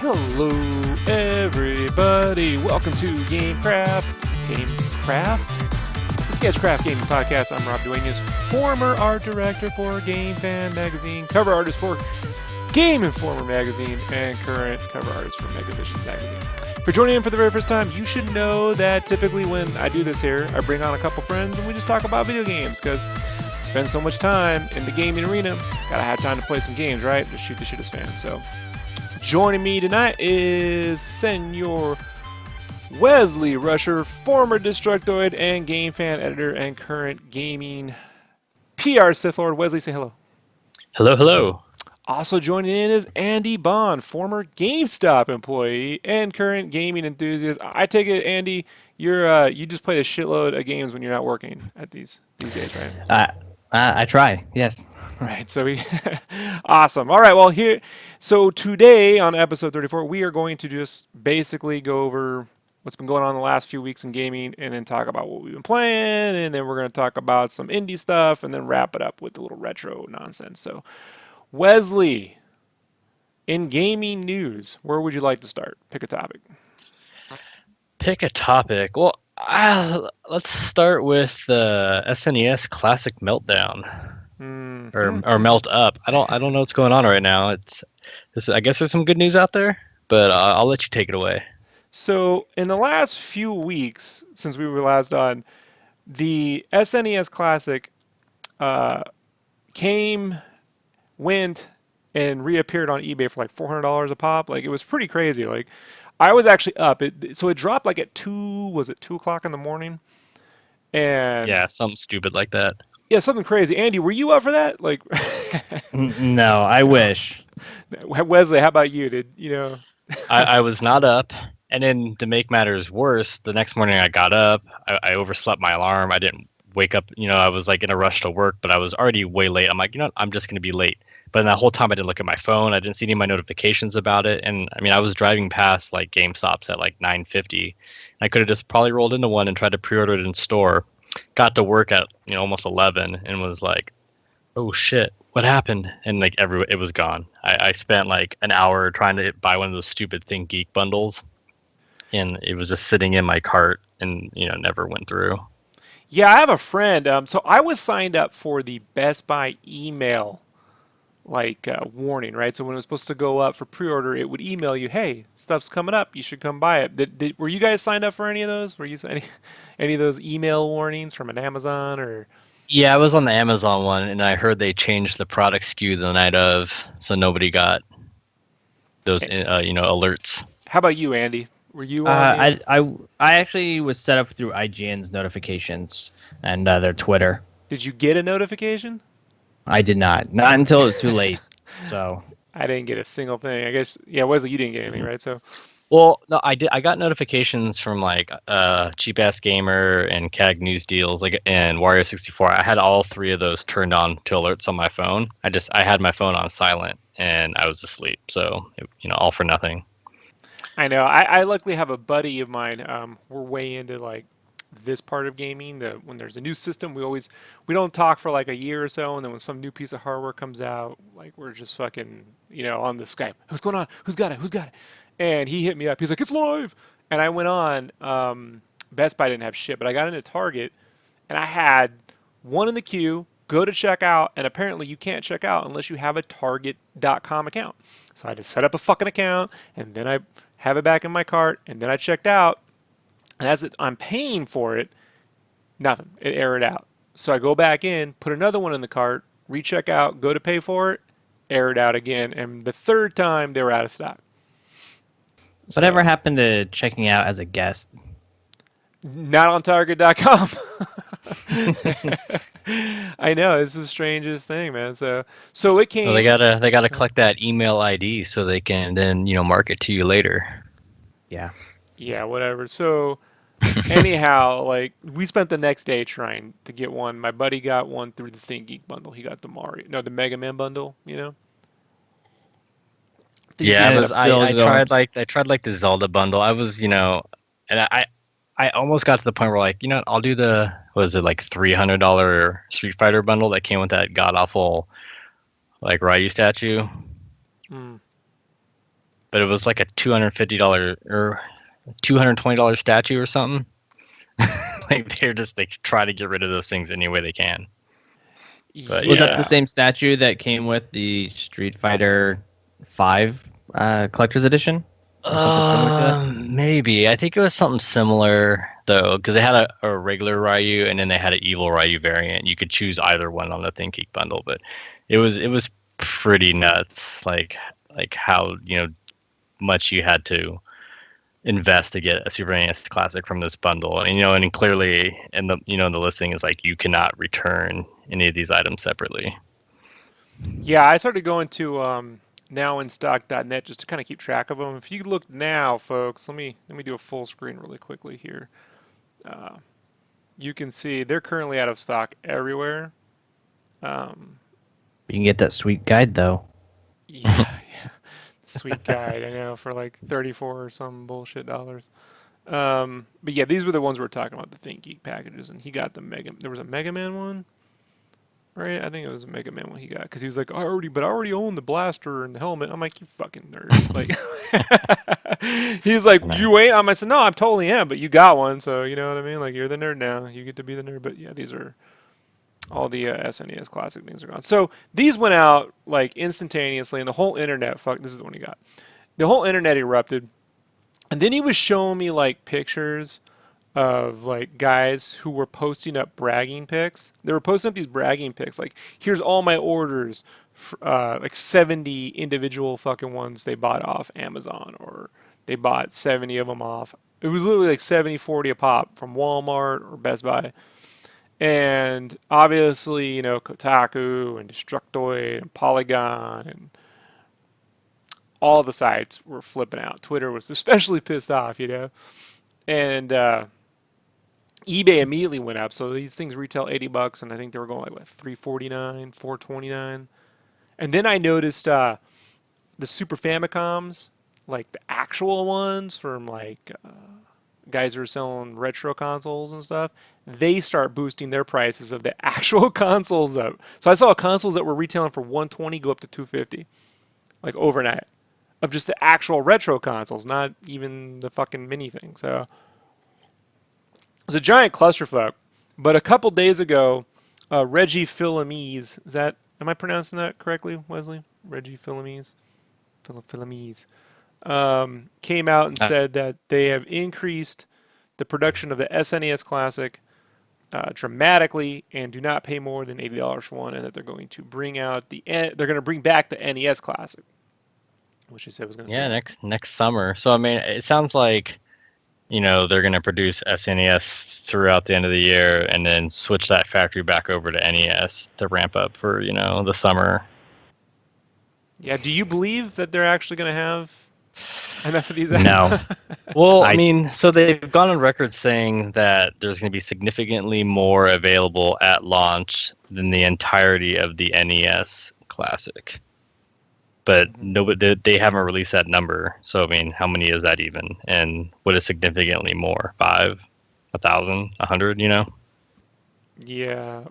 Hello, everybody. Welcome to GameCraft. The SketchCraft Gaming Podcast. I'm Rob Duenas, former art director for Game Fan Magazine, cover artist for Game Informer Magazine, and current cover artist for Megavision Magazine. For joining in for the very first time, you should know that typically when I do this here, I bring on a couple friends and we just talk about video games because I spend so much time in the gaming arena. Gotta have time to play some games, right? Just shoot the shit as fans. So, joining me tonight is Senor Wesley Rusher, former Destructoid and Game Fan editor and current gaming PR Sith Lord. Wesley, say hello. Hello, hello. Also joining in is Andy Bond, former GameStop employee and current gaming enthusiast. I take it, Andy, you just play a shitload of games when you're not working at these days, right? I try, yes. Right, so awesome. All right, well, so today on episode 34, we are going to just basically go over what's been going on the last few weeks in gaming and then talk about what we've been playing, and then we're going to talk about some indie stuff and then wrap it up with a little retro nonsense. So, Wesley, in gaming news, where would you like to start? Pick a topic. Pick a topic. Well, let's start with the SNES Classic Meltdown, or Melt Up. I don't know what's going on right now. I guess there's some good news out there, but I'll let you take it away. So, in the last few weeks since we were last on, the SNES Classic went and reappeared on eBay for like $400 a pop. Like, it was pretty crazy. Like, I was actually up. So it dropped like at 2 o'clock in the morning? And yeah, something stupid like that. Yeah, something crazy. Andy, were you up for that? Like, no, I wish. Wesley, how about you? Did you know? I was not up, and then to make matters worse, the next morning I got up. I overslept my alarm. I didn't wake up. I was like in a rush to work, but I was already way late. I'm like, I'm just gonna be late. But in that whole time, I didn't look at my phone. I didn't see any of my notifications about it. And I mean, I was driving past like GameStops at like 9:50. I could have just probably rolled into one and tried to pre-order it in store. Got to work at almost 11 and was like, oh shit, what happened? And like it was gone. I spent like an hour trying to buy one of those stupid Think Geek bundles, and it was just sitting in my cart and never went through. Yeah, I have a friend. So I was signed up for the Best Buy email warning, right? So when it was supposed to go up for pre-order, it would email you, "Hey, stuff's coming up. You should come buy it." Were you guys signed up for any of those? Were you any of those email warnings from an Amazon or? Yeah, I was on the Amazon one, and I heard they changed the product SKU the night of, so nobody got those alerts. How about you, Andy? Were you on? I actually was set up through IGN's notifications and their Twitter. Did you get a notification? I did not until it was too late. So I didn't get a single thing. I guess, yeah, Wesley, you didn't get anything, right? So, well, no, I did. I got notifications from like Cheap Ass Gamer and CAG News Deals, and Wario 64. I had all three of those turned on to alerts on my phone. I had my phone on silent and I was asleep. So all for nothing. I know. I luckily have a buddy of mine. We're way into like this part of gaming. When there's a new system, we don't talk for like a year or so, and then when some new piece of hardware comes out, like we're just fucking on the Skype. What's going on? Who's got it? And he hit me up. He's like, "It's live!" And I went on. Best Buy didn't have shit, but I got into Target, and I had one in the queue. Go to check out, and apparently you can't check out unless you have a Target.com account. So I had to set up a fucking account, and then I have it back in my cart, and then I checked out. And as I'm paying for it, nothing. It errored out. So I go back in, put another one in the cart, recheck out, go to pay for it, errored out again. And the third time, they were out of stock. Whatever happened to checking out as a guest? Not on Target.com. I know, it's the strangest thing, man. So it came. Well, they gotta collect that email ID so they can then market to you later. Yeah. Yeah, whatever. So anyhow, like we spent the next day trying to get one. My buddy got one through the Think Geek bundle. He got the Mega Man bundle. Yeah, but I tried like the Zelda bundle. I was and I almost got to the point where I'll do the like $300 Street Fighter bundle that came with that god awful like Ryu statue. but it was like a $250 or $220 statue or something. Like they try to get rid of those things any way they can. But Was that Yeah. the same statue that came with the Street Fighter 5 collector's edition? Or something similar to that? Maybe. I think it was something similar though, because they had a regular Ryu and then they had an evil Ryu variant. You could choose either one on the ThinkGeek bundle, but it was pretty nuts. Like how much you had to invest to get a Super NES Classic from this bundle, and clearly in the in the listing is like you cannot return any of these items separately. Yeah, I started going to nowinstock.net just to kind of keep track of them. If you look now, folks, let me do a full screen really quickly here. You can see they're currently out of stock everywhere. You can get that sweet guide though. Yeah, sweet guide, I know, for like 34 or some bullshit dollars. But yeah, these were the ones we were talking about, the ThinkGeek packages, and he got the Mega. There was a Mega Man one, right? I think it was a Mega Man one he got because he was like, I already own the blaster and the helmet. I'm like, you fucking nerd. Like, he's like, you ain't. I said, no, I totally am, but you got one, so you know what I mean. Like, you're the nerd now. You get to be the nerd. But yeah, these are all the SNES Classic things are gone. So these went out like instantaneously, and the whole internet. This is the one he got. The whole internet erupted, and then he was showing me like pictures of like guys who were posting up bragging pics. They were posting up these bragging pics, like here's all my orders, like 70 individual fucking ones they bought off Amazon, or they bought 70 of them off. It was literally like 70, 40 a pop from Walmart or Best Buy. And obviously, Kotaku and Destructoid and Polygon and all the sites were flipping out. Twitter was especially pissed off, And eBay immediately went up. So these things retail $80, and I think they were going like what, $349, $429. And then I noticed the Super Famicoms, like the actual ones from like guys who are selling retro consoles and stuff, they start boosting their prices of the actual consoles up. So I saw consoles that were retailing for $120 go up to $250, like overnight, of just the actual retro consoles, not even the fucking mini thing. So it was a giant clusterfuck. But a couple days ago, Reggie Fils-Aimé, am I pronouncing that correctly, Wesley? Reggie Fils-Aimé? Fils-Aimé. Came out and said that they have increased the production of the SNES Classic dramatically and do not pay more than $80 for one, and that they're going to bring back the NES Classic, which he said was going to stay. next summer. So I mean, it sounds like they're going to produce SNES throughout the end of the year and then switch that factory back over to NES to ramp up for the summer. Yeah, do you believe that they're actually going to have enough of these? No. Well, I mean, so they've gone on record saying that there's going to be significantly more available at launch than the entirety of the NES Classic. But they haven't released that number. So, I mean, how many is that even? And what is significantly more? 5, 1,000, 100, Yeah.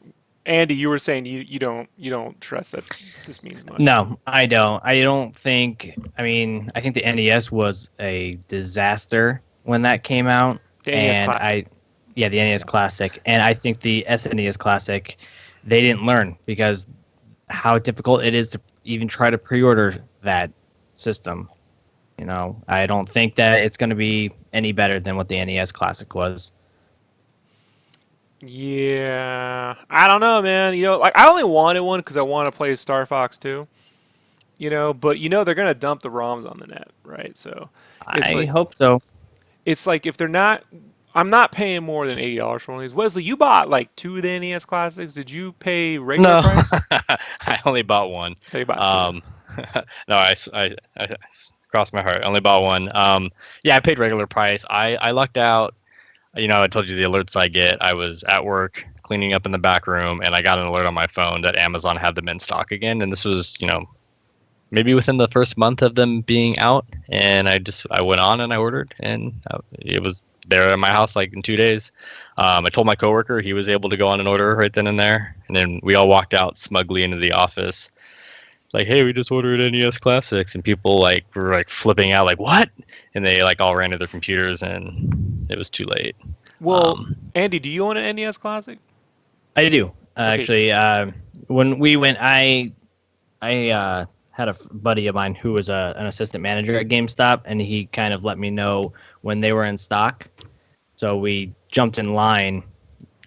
Andy, you were saying you don't trust that this means much. No, I don't. I don't think. I mean, I think the NES was a disaster when that came out. The NES Classic. The NES Classic, and I think the SNES Classic, they didn't learn because how difficult it is to even try to pre-order that system. I don't think that it's going to be any better than what the NES Classic was. Yeah, I don't know, man. Like I only wanted one because I want to play Star Fox 2. But they're gonna dump the ROMs on the net, right? So I hope so. It's like if they're not, I'm not paying more than $80 for one of these. Wesley, you bought like 2 of the NES Classics. Did you pay regular price? I only bought one. You bought 2. No, I crossed my heart. I only bought one. Yeah, I paid regular price. I lucked out. I told you the alerts I get. I was at work cleaning up in the back room, and I got an alert on my phone that Amazon had them in stock again. And this was, maybe within the first month of them being out. And I went on and I ordered, and it was there at my house like in 2 days. I told my coworker, he was able to go on and order right then and there. And then we all walked out smugly into the office. like, hey, we just ordered NES Classics, and people like were like flipping out, like, what? And they like all ran to their computers, and it was too late. Well, Andy, do you own an NES Classic? I do Okay. actually. When we went, I had a buddy of mine who was an assistant manager at GameStop, and he kind of let me know when they were in stock. So we jumped in line.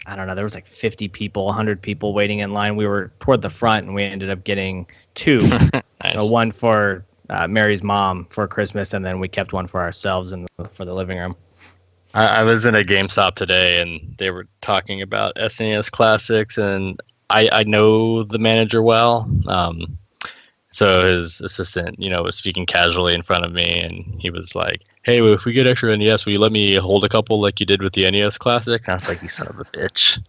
I don't know. There was like 50 people, 100 people waiting in line. We were toward the front, and we ended up getting two. Nice. One for Mary's mom for Christmas, and then we kept one for ourselves and for the living room. I was in a GameStop today, and they were talking about SNES Classics, and I know the manager well. So his assistant, was speaking casually in front of me, and he was like, "Hey, well, if we get extra NES, will you let me hold a couple like you did with the NES Classic?" And I was like, "You son of a bitch."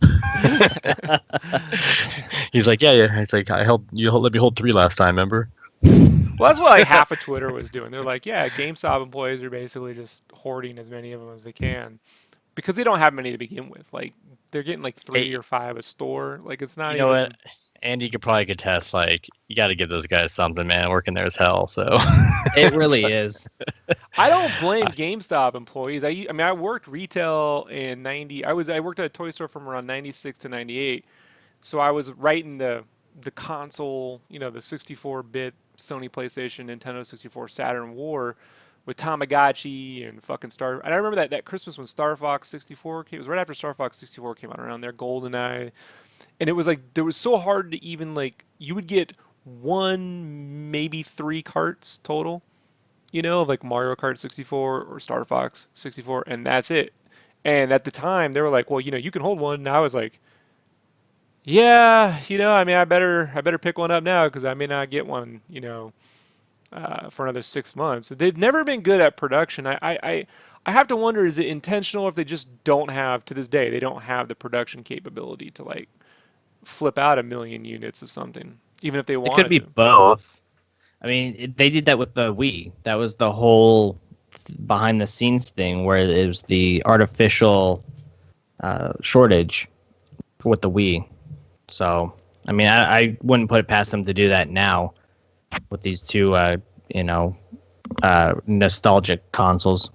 He's like, "Yeah." He's like, you let me hold 3 last time, remember? Well, that's what like half of Twitter was doing. They're like, yeah, GameStop employees are basically just hoarding as many of them as they can because they don't have many to begin with. Like they're getting like 3 Hey, or 5 a store. Like it's not you know even. what? Andy could probably contest. Like, you got to give those guys something, man. Working there is hell. So It really is. I don't blame GameStop employees. I mean, I worked retail in '90. I worked at a toy store from around '96 to '98. So I was right in the console, the 64-bit Sony PlayStation, Nintendo 64, Saturn war with Tamagotchi and fucking Star. And I remember that Christmas when Star Fox 64 came. It was right after Star Fox 64 came out around there, GoldenEye. And it was like there was so hard to even like you would get one maybe 3 carts total, of like Mario Kart 64 or Star Fox 64, and that's it. And at the time they were like, well, you can hold one. And I was like, yeah, I mean, I better pick one up now because I may not get one, for another 6 months. They've never been good at production. I have to wonder, is it intentional or if they just don't have, to this day, they don't have the production capability to like flip out 1 million units of something, even if they It could wanted be to. both. I mean, they did that with the Wii. That was the whole behind the scenes thing where it was the artificial shortage with the Wii. So, I mean, I wouldn't put it past them to do that now with these two, nostalgic consoles.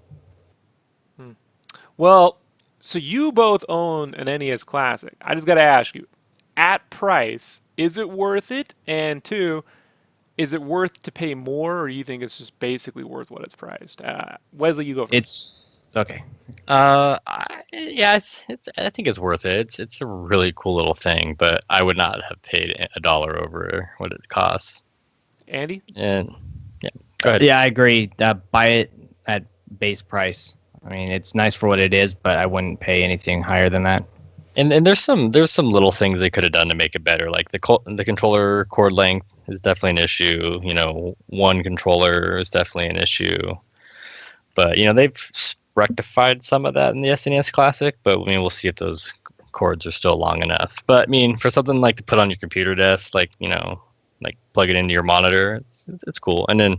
Well, so you both own an NES Classic. I just got to ask you, at price, is it worth it? And two, is it worth to pay more, or you think it's just basically worth what it's priced? Wesley, you go first. It's okay. Yeah, I think it's worth it. It's a really cool little thing, but I would not have paid $1 over what it costs. Andy? And yeah, go ahead. Yeah, I agree. Buy it at base price. I mean, it's nice for what it is, but I wouldn't pay anything higher than that. And there's some little things they could have done to make it better. Like the controller cord length is definitely an issue. One controller is definitely an issue. But they've rectified some of that in the SNES Classic. But I mean, we'll see if those cords are still long enough. But I mean, for something like to put on your computer desk, like like plug it into your monitor, it's cool. And then,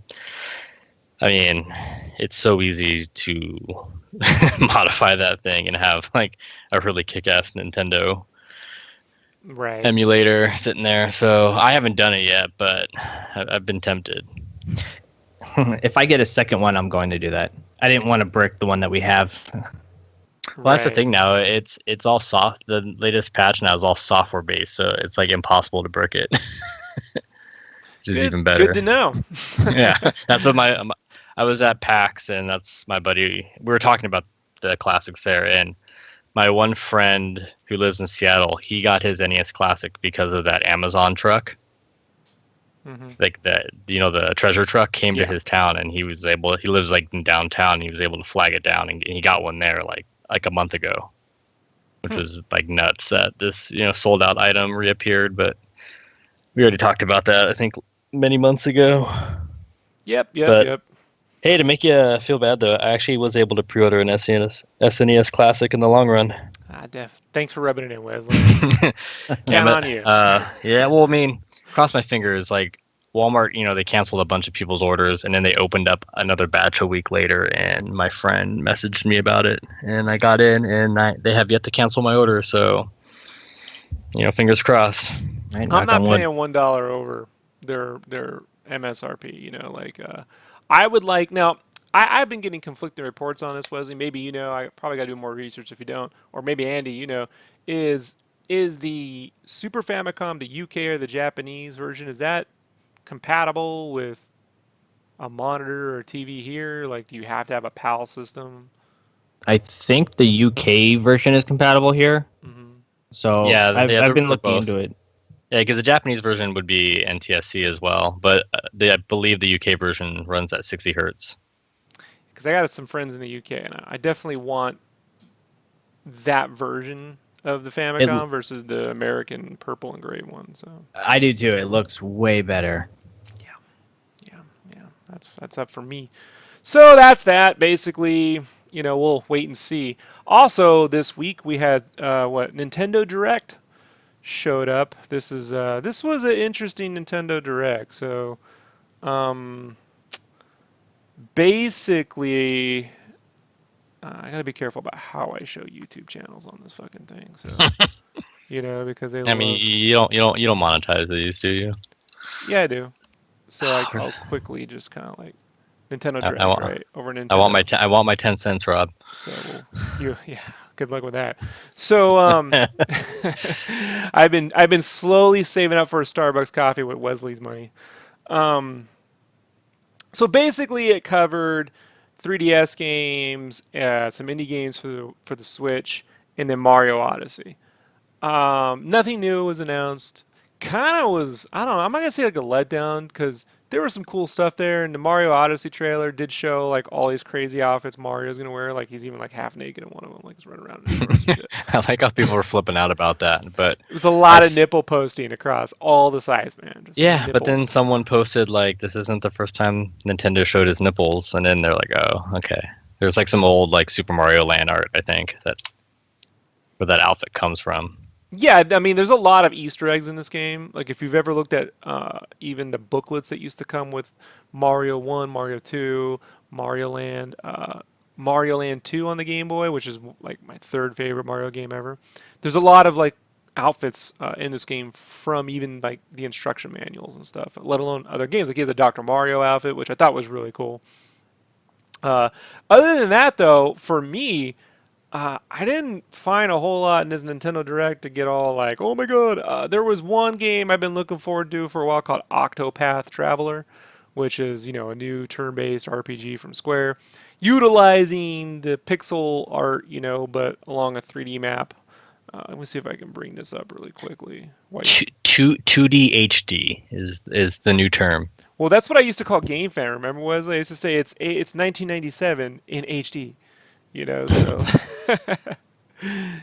I mean, it's so easy to modify that thing and have like a really kick-ass Nintendo Right. emulator sitting there. So I haven't done it yet, but I've been tempted. If I get a second one, I'm going to do that. I didn't want to brick the one that we have. Well, that's the Right. thing now. It's all soft. The latest patch now is all software based, so it's like impossible to brick it, which is even better. Good to know. Yeah, that's what I was at PAX, and that's my buddy. We were talking about the classics there, and my one friend who lives in Seattle, he got his NES Classic because of that Amazon truck. Mhm. Like the treasure truck came Yeah. to his town, and he lives like in downtown, and he was able to flag it down, and he got one there like a month ago, which was like nuts that this sold out item reappeared. But we already talked about that, I think, many months ago. Yep. But hey, to make you feel bad though, I actually was able to pre-order an SNES Classic in the long run. Thanks for rubbing it in, Wesley. Count on you. Yeah, well, I mean, cross my fingers. Like Walmart, they canceled a bunch of people's orders, and then they opened up another batch a week later. And my friend messaged me about it, and I got in, and they have yet to cancel my order. So, fingers crossed. Right, I'm knock not on wood. paying $1 over their MSRP. You know, like I would like now. I've been getting conflicting reports on this, Wesley. Maybe you know. I probably got to do more research if you don't, or maybe Andy. You know, is is the Super Famicom the UK or the Japanese version? Is that compatible with a monitor or TV here? Like, do you have to have a PAL system? I think the UK version is compatible here. Hmm. So Yeah, I've yeah, I've been they're looking both. into it. Yeah, because the Japanese version would be NTSC as well, but I believe the UK version runs at 60 hertz. Because I got some friends in the UK, and I definitely want that version of the It Famicom versus the American purple and gray one. So I do too. It looks way better. yeah, yeah, yeah. That's up for me. So that's that. Basically, you know, we'll wait and see. Also, this week we had what Nintendo Direct showed up. This was an interesting Nintendo Direct. So basically, I gotta be careful about how I show YouTube channels on this fucking thing. So you know, because they I mean, love. you don't monetize these, do you? Yeah, I do. So I'll quickly just kind of like Nintendo I Direct, want right? Over I want my Nintendo. I want my 10 cents, Rob. So yeah, good luck with that. So I've been slowly saving up for a Starbucks coffee with Wesley's money. Um, so basically, it covered 3DS games, some indie games for the Switch, and then Mario Odyssey. Nothing new was announced. Kind of was, I don't know. I'm not gonna say like a letdown because there was some cool stuff there, and the Mario Odyssey trailer did show like all these crazy outfits Mario's gonna wear. Like he's even like half naked in one of them, like he's running around in his shorts and shit. I like how people were flipping out about that, but It was a I lot of s- nipple posting across all the sites, man. Just yeah, but then nipples. someone posted like this isn't the first time Nintendo showed his nipples, and then they're like, oh, okay. There's like some old like Super Mario Land art, I think, that where that outfit comes from. Yeah, I mean, there's a lot of Easter eggs in this game. Like, if you've ever looked at even the booklets that used to come with Mario 1, Mario 2, Mario Land, Mario Land 2 on the Game Boy, which is like my third favorite Mario game ever. There's a lot of like outfits in this game from even like the instruction manuals and stuff, let alone other games. Like, he has a Dr. Mario outfit, which I thought was really cool. Uh, Other than that, though, for me, I didn't find a whole lot in this Nintendo Direct to get all like, oh my god. There was one game I've been looking forward to for a while called Octopath Traveler, which is, you know, a new turn-based RPG from Square, utilizing the pixel art, you know, but along a 3D map. Let me see if I can bring this up really quickly. White. Two D HD is the new term. Well, that's what I used to call Game Fan. Remember, Wesley? I used to say it's 1997 in HD. You know, so yeah,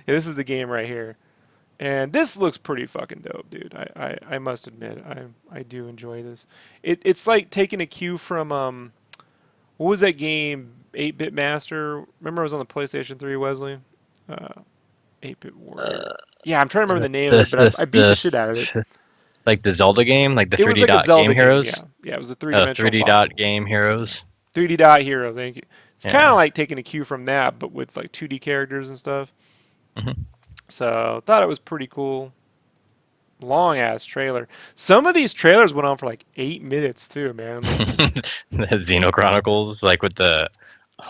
this is the game right here. And this looks pretty fucking dope, dude. I must admit, I do enjoy this. It's like taking a cue from what was that game? 8-Bit Master. Remember, it was on the PlayStation 3, Wesley. 8-Bit Warrior. Yeah, I'm trying to remember the name of it, but I beat the shit out of it. Like the Zelda game, like the It was 3D like a dot game Zelda game. Yeah, heroes. yeah. It was a three-dimensional 3D dot voxel. game heroes. 3D Dot Hero. Thank you. It's kind Yeah. of like taking a cue from that, but with like 2D characters and stuff. Hmm. So thought it was pretty cool. Long ass trailer. Some of these trailers went on for like 8 minutes too, man. Like, The Xeno Chronicles, like with the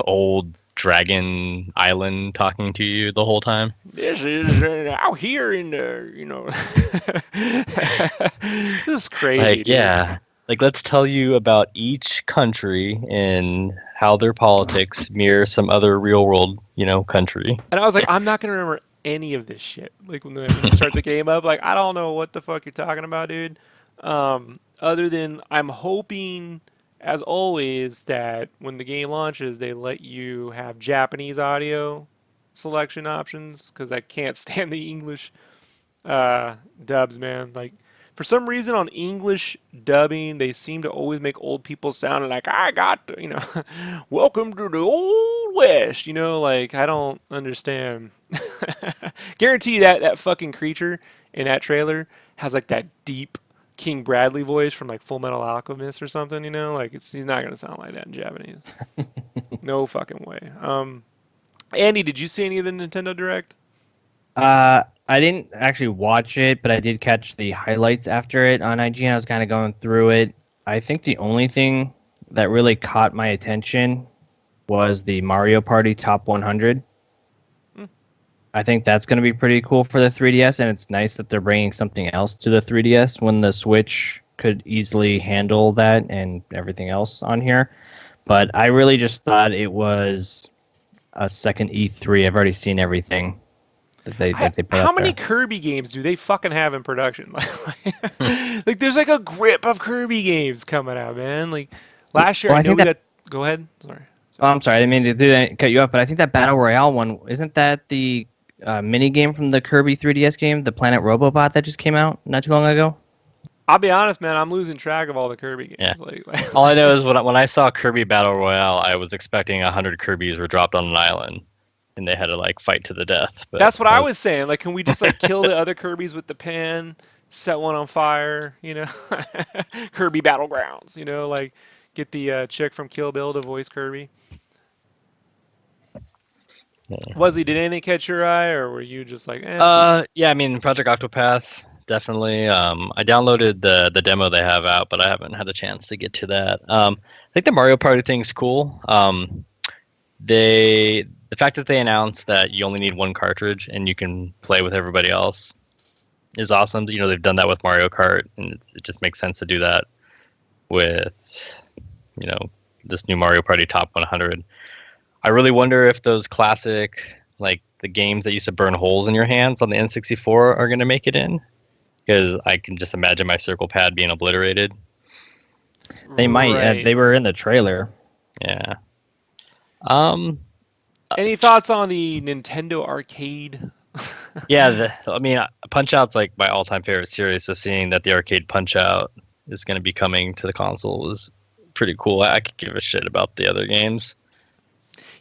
old dragon island talking to you the whole time. this is out here in the, you know, this is crazy, Like, dude. yeah, like let's tell you about each country and how their politics mirror some other real world, country. And I was like, I'm not gonna remember any of this shit. Like when you start the game up, like I don't know what the fuck you're talking about, dude. Other than I'm hoping, as always, that when the game launches, they let you have Japanese audio selection options because I can't stand the English dubs, man. Like for some reason on English dubbing, they seem to always make old people sound like I got, welcome to the old west. You know, like I don't understand. Guarantee you that fucking creature in that trailer has like that deep King Bradley voice from like Full Metal Alchemist or something. You know, like he's not gonna sound like that in Japanese. No fucking way. Andy, did you see any of the Nintendo Direct? I didn't actually watch it, but I did catch the highlights after it on IGN. I was kind of going through it. I think the only thing that really caught my attention was the Mario Party Top 100. Mm. I think that's going to be pretty cool for the 3DS, and it's nice that they're bringing something else to the 3DS when the Switch could easily handle that and everything else on here. But I really just thought it was a second E3. I've already seen everything that they put How up many there. Kirby games do they fucking have in production? Like, there's like a grip of Kirby games coming out, man. Like, last year Well, I I know think we that. got. Go ahead. Sorry. Oh, I'm sorry. I didn't mean to do that, cut you off, but I think that Battle Royale one isn't that the mini game from the Kirby 3DS game, the Planet Robobot that just came out not too long ago. I'll be honest, man. I'm losing track of all the Kirby Yeah. games. All I know is when I saw Kirby Battle Royale, I was expecting 100 Kirby's were dropped on an island, and they had to like fight to the death. But That's what I was saying. Like, can we just like kill the other Kirby's with the pen, set one on fire? You know, Kirby Battlegrounds. You know, like get the chick from Kill Bill to voice Kirby. Wesley, did anything catch your eye, or were you just like, eh? Yeah, I mean Project Octopath definitely. I downloaded the demo they have out, but I haven't had a chance to get to that. I think the Mario Party thing's cool. The fact that they announced that you only need one cartridge and you can play with everybody else is awesome. You know, they've done that with Mario Kart, and it just makes sense to do that with, you know, this new Mario Party Top 100. I really wonder if those classic, like the games that used to burn holes in your hands on the N64 are going to make it in, because I can just imagine my circle pad being obliterated. They might. Right. They were in the trailer. Yeah. Any thoughts on the Nintendo Arcade? Yeah, I mean, Punch Out's like my all-time favorite series. So seeing that the arcade Punch Out is going to be coming to the console was pretty cool. I could give a shit about the other games.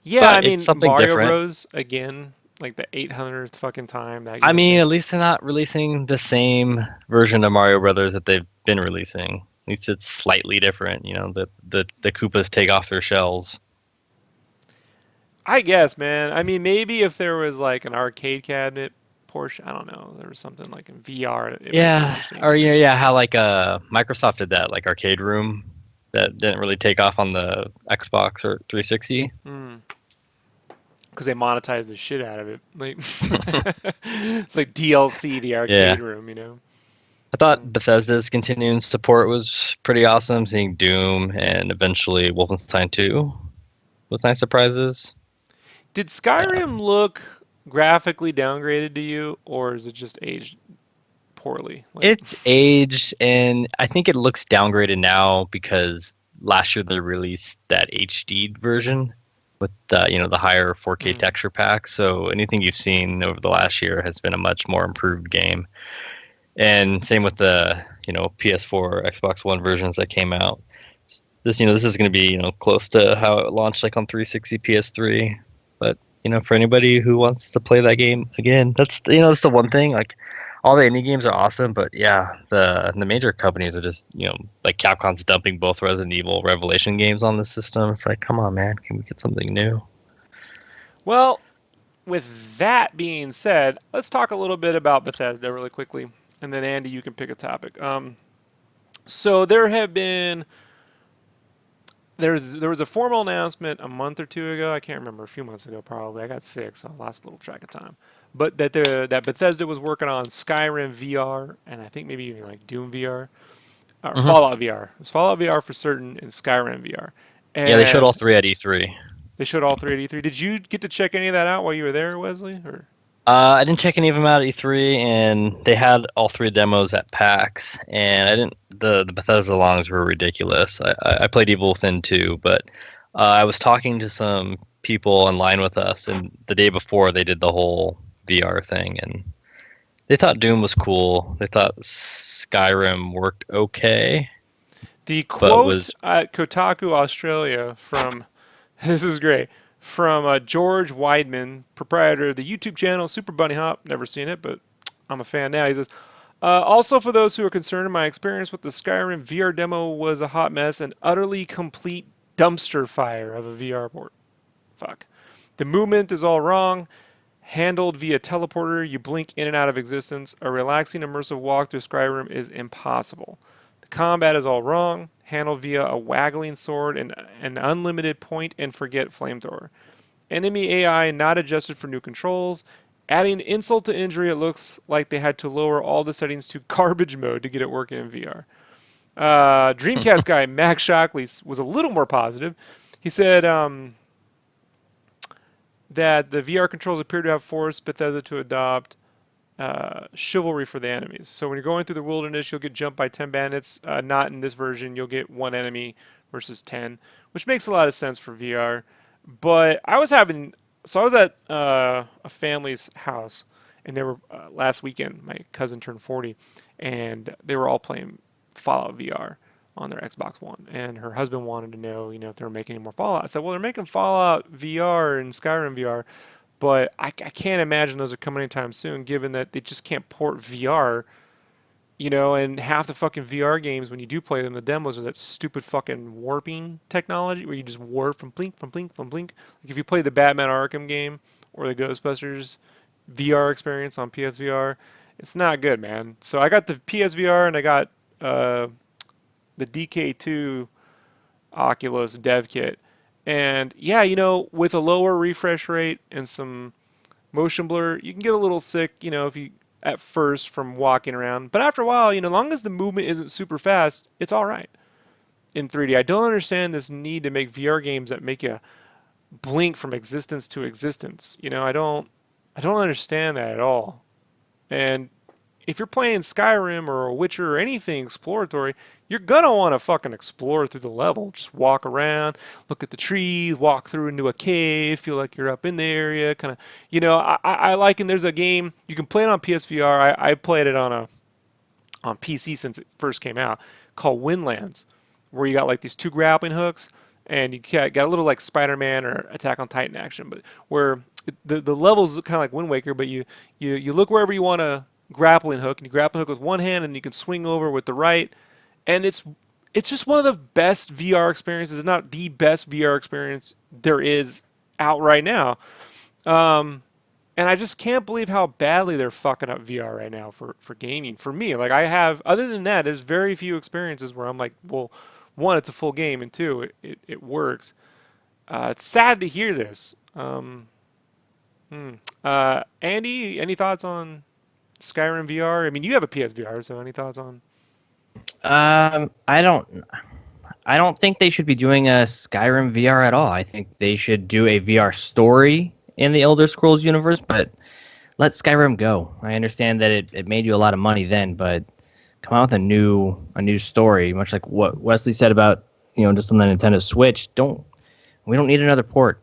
Yeah, But I it's mean something Mario different. Bros. Again, like the 800th fucking time. That I game. mean, at least they're not releasing the same version of Mario Brothers that they've been releasing. At least it's slightly different. You know, the Koopas take off their shells. I guess, man. I mean, maybe if there was like an arcade cabinet portion, I don't know. There was something like in VR. It might be Yeah, interesting. or you know, yeah, how like Microsoft did that like arcade room that didn't really take off on the Xbox or 360. Because they monetize the shit out of it. Like, it's like DLC, the arcade Yeah. room, you know? I thought Bethesda's continuing support was pretty awesome. Seeing Doom and eventually Wolfenstein 2 was nice surprises. Did Skyrim look graphically downgraded to you, or is it just aged poorly? Like, It's aged, and I think it looks downgraded now because last year they released that HD version with the, you know, the higher 4K texture pack. So anything you've seen over the last year has been a much more improved game. And same with the, you know, PS4, Xbox One versions that came out. This, you know, this is going to be, you know, close to how it launched like on 360, PS3. But, you know, for anybody who wants to play that game again, that's, you know, that's the one thing. Like, all the indie games are awesome, but yeah, the major companies are just, you know, like Capcom's dumping both Resident Evil Revelation games on the system. It's like, come on, man, can we get something new? well, with that being said, let's talk a little bit about Bethesda really quickly, and then Andy, you can pick a topic. So there was a formal announcement a month or two ago. I can't remember, a few months ago probably. I got sick, so I lost a little track of time. But that Bethesda was working on Skyrim VR, and I think maybe even like Doom VR or Fallout VR. It was Fallout VR for certain, and Skyrim VR. And Yeah, they showed all three at E3. They showed all three at E3. Did you get to check any of that out while you were there, Wesley? Or I didn't check any of them out at E3, and they had all three demos at PAX, and I didn't. The Bethesda longs were ridiculous. I played Evil Within 2, but I was talking to some people online with us, and the day before they did the whole VR thing, and they thought Doom was cool. They thought Skyrim worked okay. the quote was- at Kotaku Australia from this is great from George Weidman, proprietor of the YouTube channel Super Bunny Hop. Never seen it, but I'm a fan now. He says, also for those who are concerned, my experience with the Skyrim VR demo was a hot mess and utterly complete dumpster fire of a VR port. Fuck. The movement is all wrong. Handled via teleporter, you blink in and out of existence. A relaxing immersive walk through Skyrim is impossible. The combat is all wrong. Handled via a waggling sword and an unlimited point and forget flamethrower. Enemy AI not adjusted for new controls. Adding insult to injury, it looks like they had to lower all the settings to garbage mode to get it working in VR. Dreamcast guy Max Shockley was a little more positive. He said that the VR controls appear to have forced Bethesda to adopt chivalry for the enemies. So when you're going through the wilderness, you'll get jumped by 10 bandits. Not in this version. You'll get one enemy versus 10, which makes a lot of sense for VR. But I was at a family's house, and they were last weekend. My cousin turned 40, and they were all playing Fallout VR on their Xbox One. And her husband wanted to know, if they were making any more Fallout. I said, well, they're making Fallout VR and Skyrim VR, but I can't imagine those are coming anytime soon, given that they just can't port VR. And half the fucking VR games, when you do play them, the demos are that stupid fucking warping technology where you just warp from blink, from blink, from blink. Like if you play the Batman Arkham game or the Ghostbusters VR experience on PSVR, it's not good, man. So I got the PSVR and I got the DK2 Oculus dev kit. And yeah, with a lower refresh rate and some motion blur, you can get a little sick, if you at first from walking around. But after a while, as long as the movement isn't super fast, it's all right in 3D. I don't understand this need to make VR games that make you blink from existence to existence. I don't understand that at all. And if you're playing Skyrim or Witcher or anything exploratory, you're gonna want to fucking explore through the level. Just walk around, look at the trees, walk through into a cave, feel like you're up in the area. Kind of, I like. And there's a game you can play it on PSVR. I played it on PC since it first came out, called Windlands, where you got like these two grappling hooks, and you got a little like Spider-Man or Attack on Titan action, but where the levels kind of like Wind Waker, but you look wherever you want to grappling hook, and you grappling hook with one hand, and you can swing over with the right, and it's just one of the best VR experiences. It's not the best VR experience there is out right now, and I just can't believe how badly they're fucking up VR right now for gaming. For me, like other than that, there's very few experiences where I'm like, well, one, it's a full game, and two, it works. It's sad to hear this. Andy, any thoughts on Skyrim VR? I mean, you have a PSVR, so any thoughts on? I don't think they should be doing a Skyrim VR at all. I think they should do a VR story in the Elder Scrolls universe, but let Skyrim go. I understand that it made you a lot of money then, but come out with a new story, much like what Wesley said about, just on the Nintendo Switch. We don't need another port.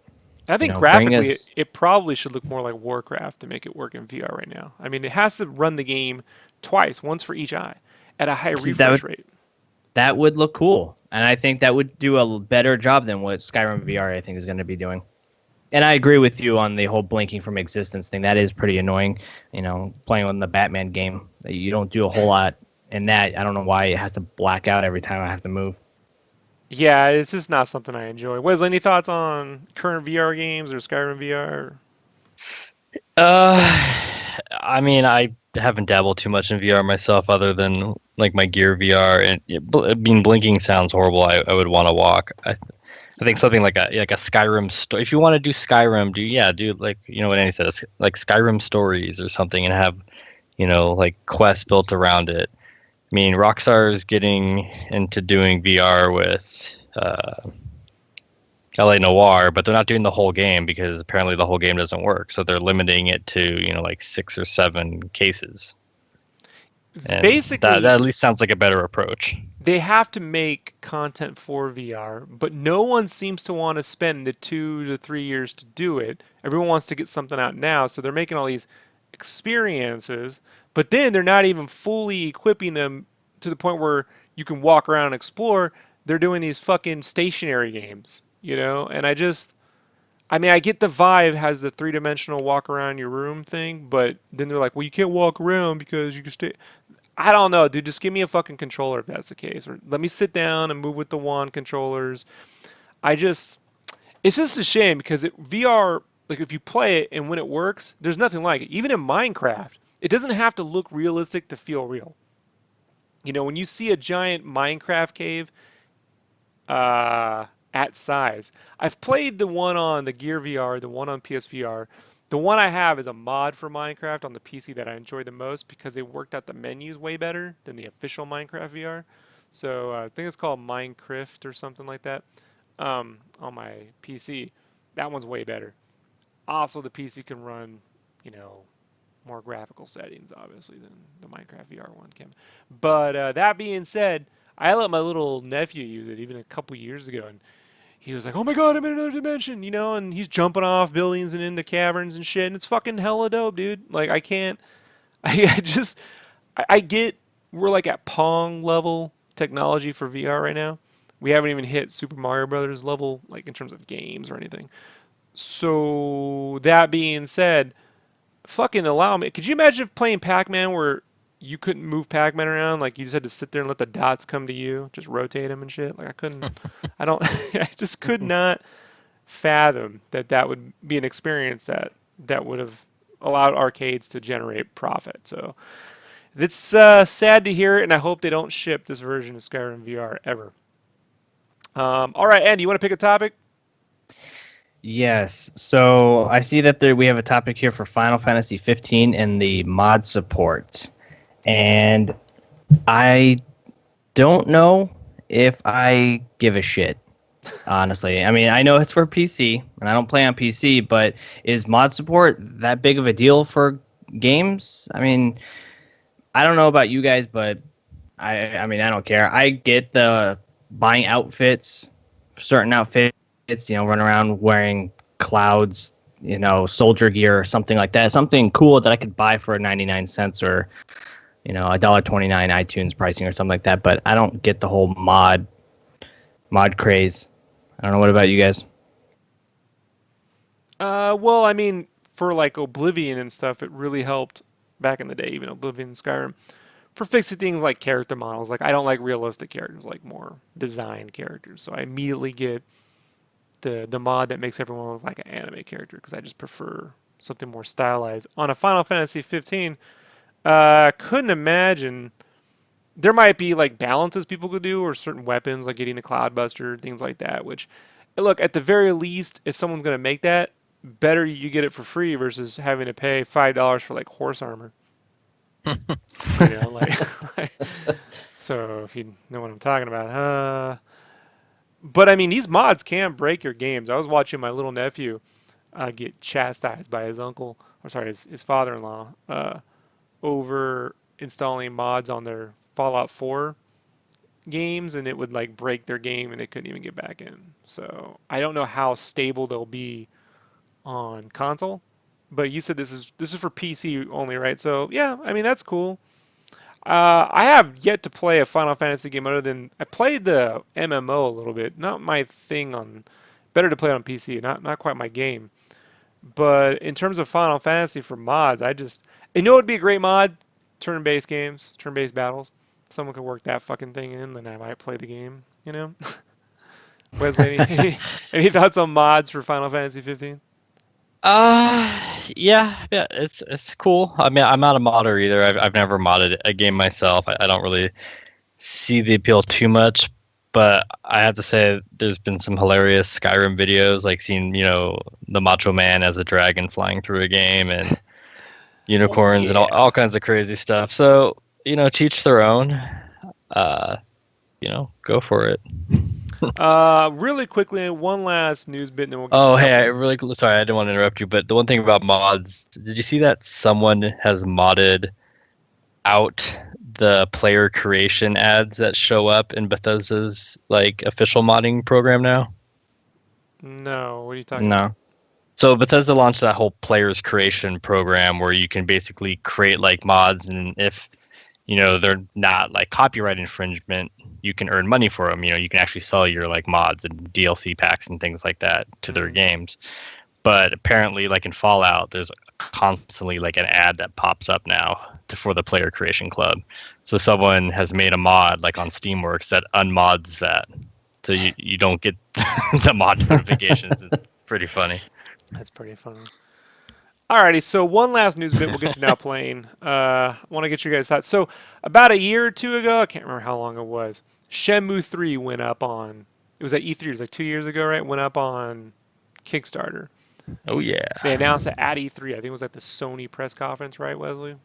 I think graphically, it probably should look more like Warcraft to make it work in VR right now. I mean, it has to run the game twice, once for each eye, at a high refresh rate. That would look cool, and I think that would do a better job than what Skyrim VR I think is going to be doing. And I agree with you on the whole blinking from existence thing. That is pretty annoying. Playing on the Batman game, you don't do a whole lot in that. I don't know why it has to black out every time I have to move. Yeah, it's just not something I enjoy. Wesley, any thoughts on current VR games or Skyrim VR? I mean, I haven't dabbled too much in VR myself, other than like my Gear VR. And blinking sounds horrible. I would want to walk. I think something like a Skyrim story. If you want to do Skyrim, do like what Andy says, like Skyrim stories or something, and have like quests built around it. I mean, Rockstar's getting into doing VR with LA Noire, but they're not doing the whole game because apparently the whole game doesn't work. So they're limiting it to, like 6 or 7 cases. And basically, that at least sounds like a better approach. They have to make content for VR, but no one seems to want to spend the 2 to 3 years to do it. Everyone wants to get something out now, so they're making all these experiences, but then they're not even fully equipping them to the point where you can walk around and explore. They're doing these fucking stationary games, and I get the Vive has the 3-dimensional walk around your room thing, but then they're like, well, you can't walk around because you can stay. I don't know, dude. Just give me a fucking controller if that's the case, or let me sit down and move with the wand controllers. It's just a shame because VR, like if you play it and when it works, there's nothing like it. Even in Minecraft, it doesn't have to look realistic to feel real. You know, when you see a giant Minecraft cave at size, I've played the one on the Gear VR, the one on PSVR. The one I have is a mod for Minecraft on the PC that I enjoy the most because they worked out the menus way better than the official Minecraft VR. So I think it's called Minecraft or something like that on my PC. That one's way better. Also, the PC can run, you know, more graphical settings, obviously, than the Minecraft VR one can. But that being said, I let my little nephew use it even a couple years ago, and he was like, "Oh my god, I'm in another dimension," you know, and he's jumping off buildings and into caverns and shit, and it's fucking hella dope, dude. Like, I can't, I get we're like at Pong level technology for VR right now. We haven't even hit Super Mario Brothers level, like in terms of games or anything. So that being said, fucking allow me. Could you imagine if playing Pac-Man where you couldn't move Pac-Man around, like you just had to sit there and let the dots come to you, just rotate them and shit? Like I couldn't, I don't, I just could not fathom that that would be an experience that would have allowed arcades to generate profit. So it's sad to hear it, and I hope they don't ship this version of Skyrim VR ever. All right, Andy, you want to pick a topic? Yes. So I see that we have a topic here for Final Fantasy 15 and the mod support. And I don't know if I give a shit, honestly. I mean, I know it's for PC, and I don't play on PC, but is mod support that big of a deal for games? I mean, I don't know about you guys, but I mean, I don't care. I get the buying outfits, certain outfits, you know, run around wearing Cloud's, you know, soldier gear or something like that. Something cool that I could buy for 99 cents or, you know, $1.29 iTunes pricing or something like that. But I don't get the whole mod craze. I don't know. What about you guys? Well, I mean, for like Oblivion and stuff, it really helped back in the day, even Oblivion and Skyrim, for fixing things like character models. Like I don't like realistic characters, like more designed characters. So I immediately get the mod that makes everyone look like an anime character because I just prefer something more stylized. On a Final Fantasy 15, couldn't imagine. There might be like balances people could do or certain weapons like getting the Cloudbuster, things like that, which look, at the very least, if someone's going to make that, better you get it for free versus having to pay $5 for like horse armor. You know, like so if you know what I'm talking about. But I mean, these mods can break your games. I was watching my little nephew get chastised by his uncle, or sorry, his father-in-law, over installing mods on their Fallout 4 games, and it would like break their game, and they couldn't even get back in. So I don't know how stable they'll be on console. But you said this is for PC only, right? So yeah, I mean that's cool. I have yet to play a Final Fantasy game other than I played the MMO a little bit. Not my thing on. Better to play it on PC. Not quite my game. But in terms of Final Fantasy for mods, you know, it'd be a great mod. Turn-based games, turn-based battles. Someone could work that fucking thing in, then I might play the game. You know. Wesley, any thoughts on mods for Final Fantasy 15? Yeah, it's cool. I mean, I'm not a modder either. I've never modded a game myself. I don't really see the appeal too much, but I have to say there's been some hilarious Skyrim videos, like seeing, you know, the Macho Man as a dragon flying through a game and unicorns and all kinds of crazy stuff. So, you know, teach their own. You know, go for it. Really quickly, one last news bit, and then we'll get Oh, to hey, that. sorry, I didn't want to interrupt you, but the one thing about mods, did you see that someone has modded out the player creation ads that show up in Bethesda's like official modding program now? No, what are you talking about? No. So Bethesda launched that whole players creation program where you can basically create like mods, and if you know they're not like copyright infringement, you can earn money for them. You know, you can actually sell your like mods and DLC packs and things like that to their games. But apparently, like in Fallout, there's constantly like an ad that pops up now for the player creation club. So someone has made a mod like on Steamworks that unmods that, so you don't get the mod notifications. It's pretty funny. That's pretty funny. Alrighty, so one last news bit we'll get to now playing. I want to get your guys' thoughts. So about a year or two ago, I can't remember how long it was, Shenmue 3 went up on, it was at E3, it was like 2 years ago, right? Went up on Kickstarter. Oh They yeah. announced it at E3. I think it was at the Sony press conference, right, Wesley? Yep.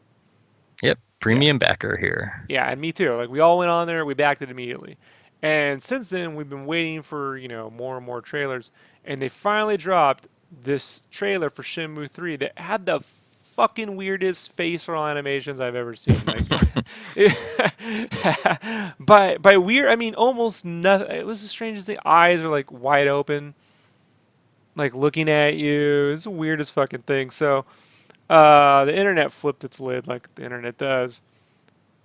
Yeah. Premium backer here. Yeah, and me too. Like we all went on there, we backed it immediately. And since then, we've been waiting for, more and more trailers. And they finally dropped this trailer for Shenmue 3 that had the fucking weirdest facial animations I've ever seen. Like, by weird, I mean almost nothing. It was the strangest thing. Eyes are like wide open, like looking at you. It's the weirdest fucking thing. So, the internet flipped its lid like the internet does.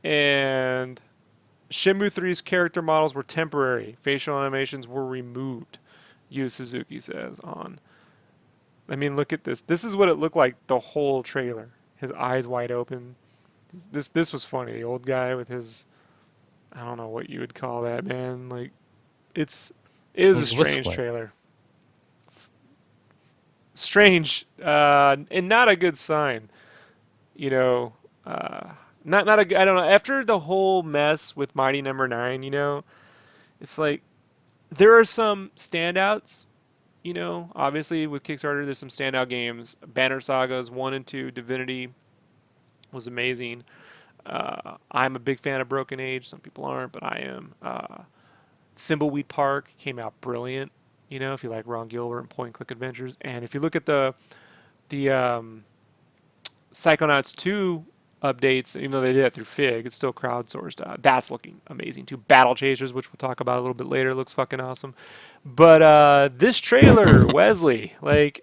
And Shenmue 3's character models were temporary. Facial animations were removed, Yu Suzuki says on. I mean, look at this. This is what it looked like the whole trailer. His eyes wide open. This was funny. The old guy with his, I don't know what you would call that, man. Like it was a He's strange whistling. trailer. Strange, and not a good sign. You know, not a. I don't know. After the whole mess with Mighty Number Nine, it's like there are some standouts. Obviously with Kickstarter, there's some standout games. Banner Sagas 1 and 2, Divinity was amazing. I'm a big fan of Broken Age. Some people aren't, but I am. Thimbleweed Park came out brilliant. If you like Ron Gilbert and point and click adventures, and if you look at the Psychonauts 2 updates, even though they did that through Fig, it's still crowdsourced. That's looking amazing too. Battle Chasers, which we'll talk about a little bit later, looks fucking awesome. But this trailer, Wesley, like,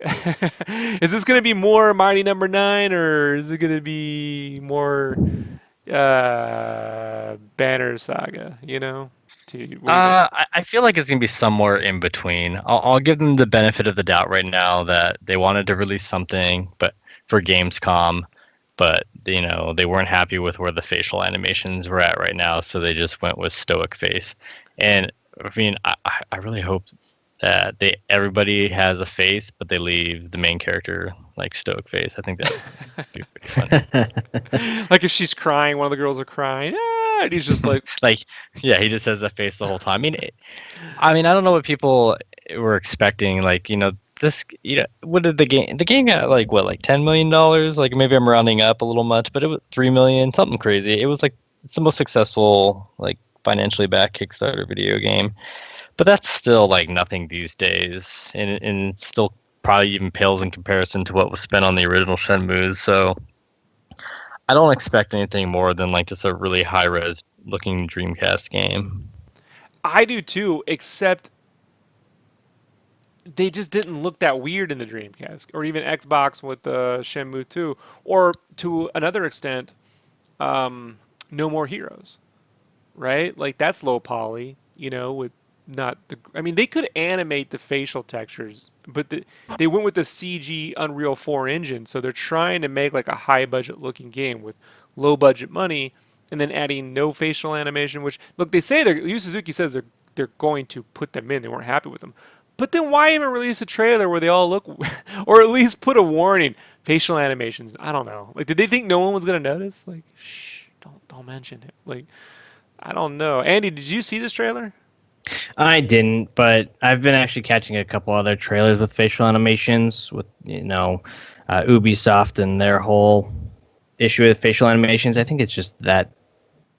is this gonna be more Mighty Number Nine, or is it gonna be more Banner Saga? What do you think? I feel like it's gonna be somewhere in between. I'll give them the benefit of the doubt right now that they wanted to release something, but for Gamescom, but they weren't happy with where the facial animations were at right now, so they just went with stoic face. And I mean, I really hope that everybody has a face, but they leave the main character like stoic face. I think that would be pretty funny. Like if she's crying, one of the girls are crying, and he's just like, Like, yeah, he just has a face the whole time. I mean, I don't know what people were expecting. Like, this, what did the game got like what, like $10 million? Like maybe I'm rounding up a little much, but it was 3 million, something crazy. It was like it's the most successful like financially backed Kickstarter video game, but that's still like nothing these days, and it still probably even pales in comparison to what was spent on the original Shenmues. So I don't expect anything more than like just a really high res looking Dreamcast game. I do too, except they just didn't look that weird in the Dreamcast or even Xbox with the Shenmue 2, or to another extent, No More Heroes, right? Like that's low poly, with not the. I mean, they could animate the facial textures, but they went with the CG Unreal 4 engine, so they're trying to make like a high budget looking game with low budget money, and then adding no facial animation. Which look, they say Yu Suzuki says they're going to put them in. They weren't happy with them. But then why even release a trailer where they all look, or at least put a warning, facial animations? I don't know. Like, did they think no one was gonna notice? Like, shh, don't mention it. Like, I don't know. Andy, did you see this trailer? I didn't, but I've been actually catching a couple other trailers with facial animations with Ubisoft and their whole issue with facial animations. I think it's just that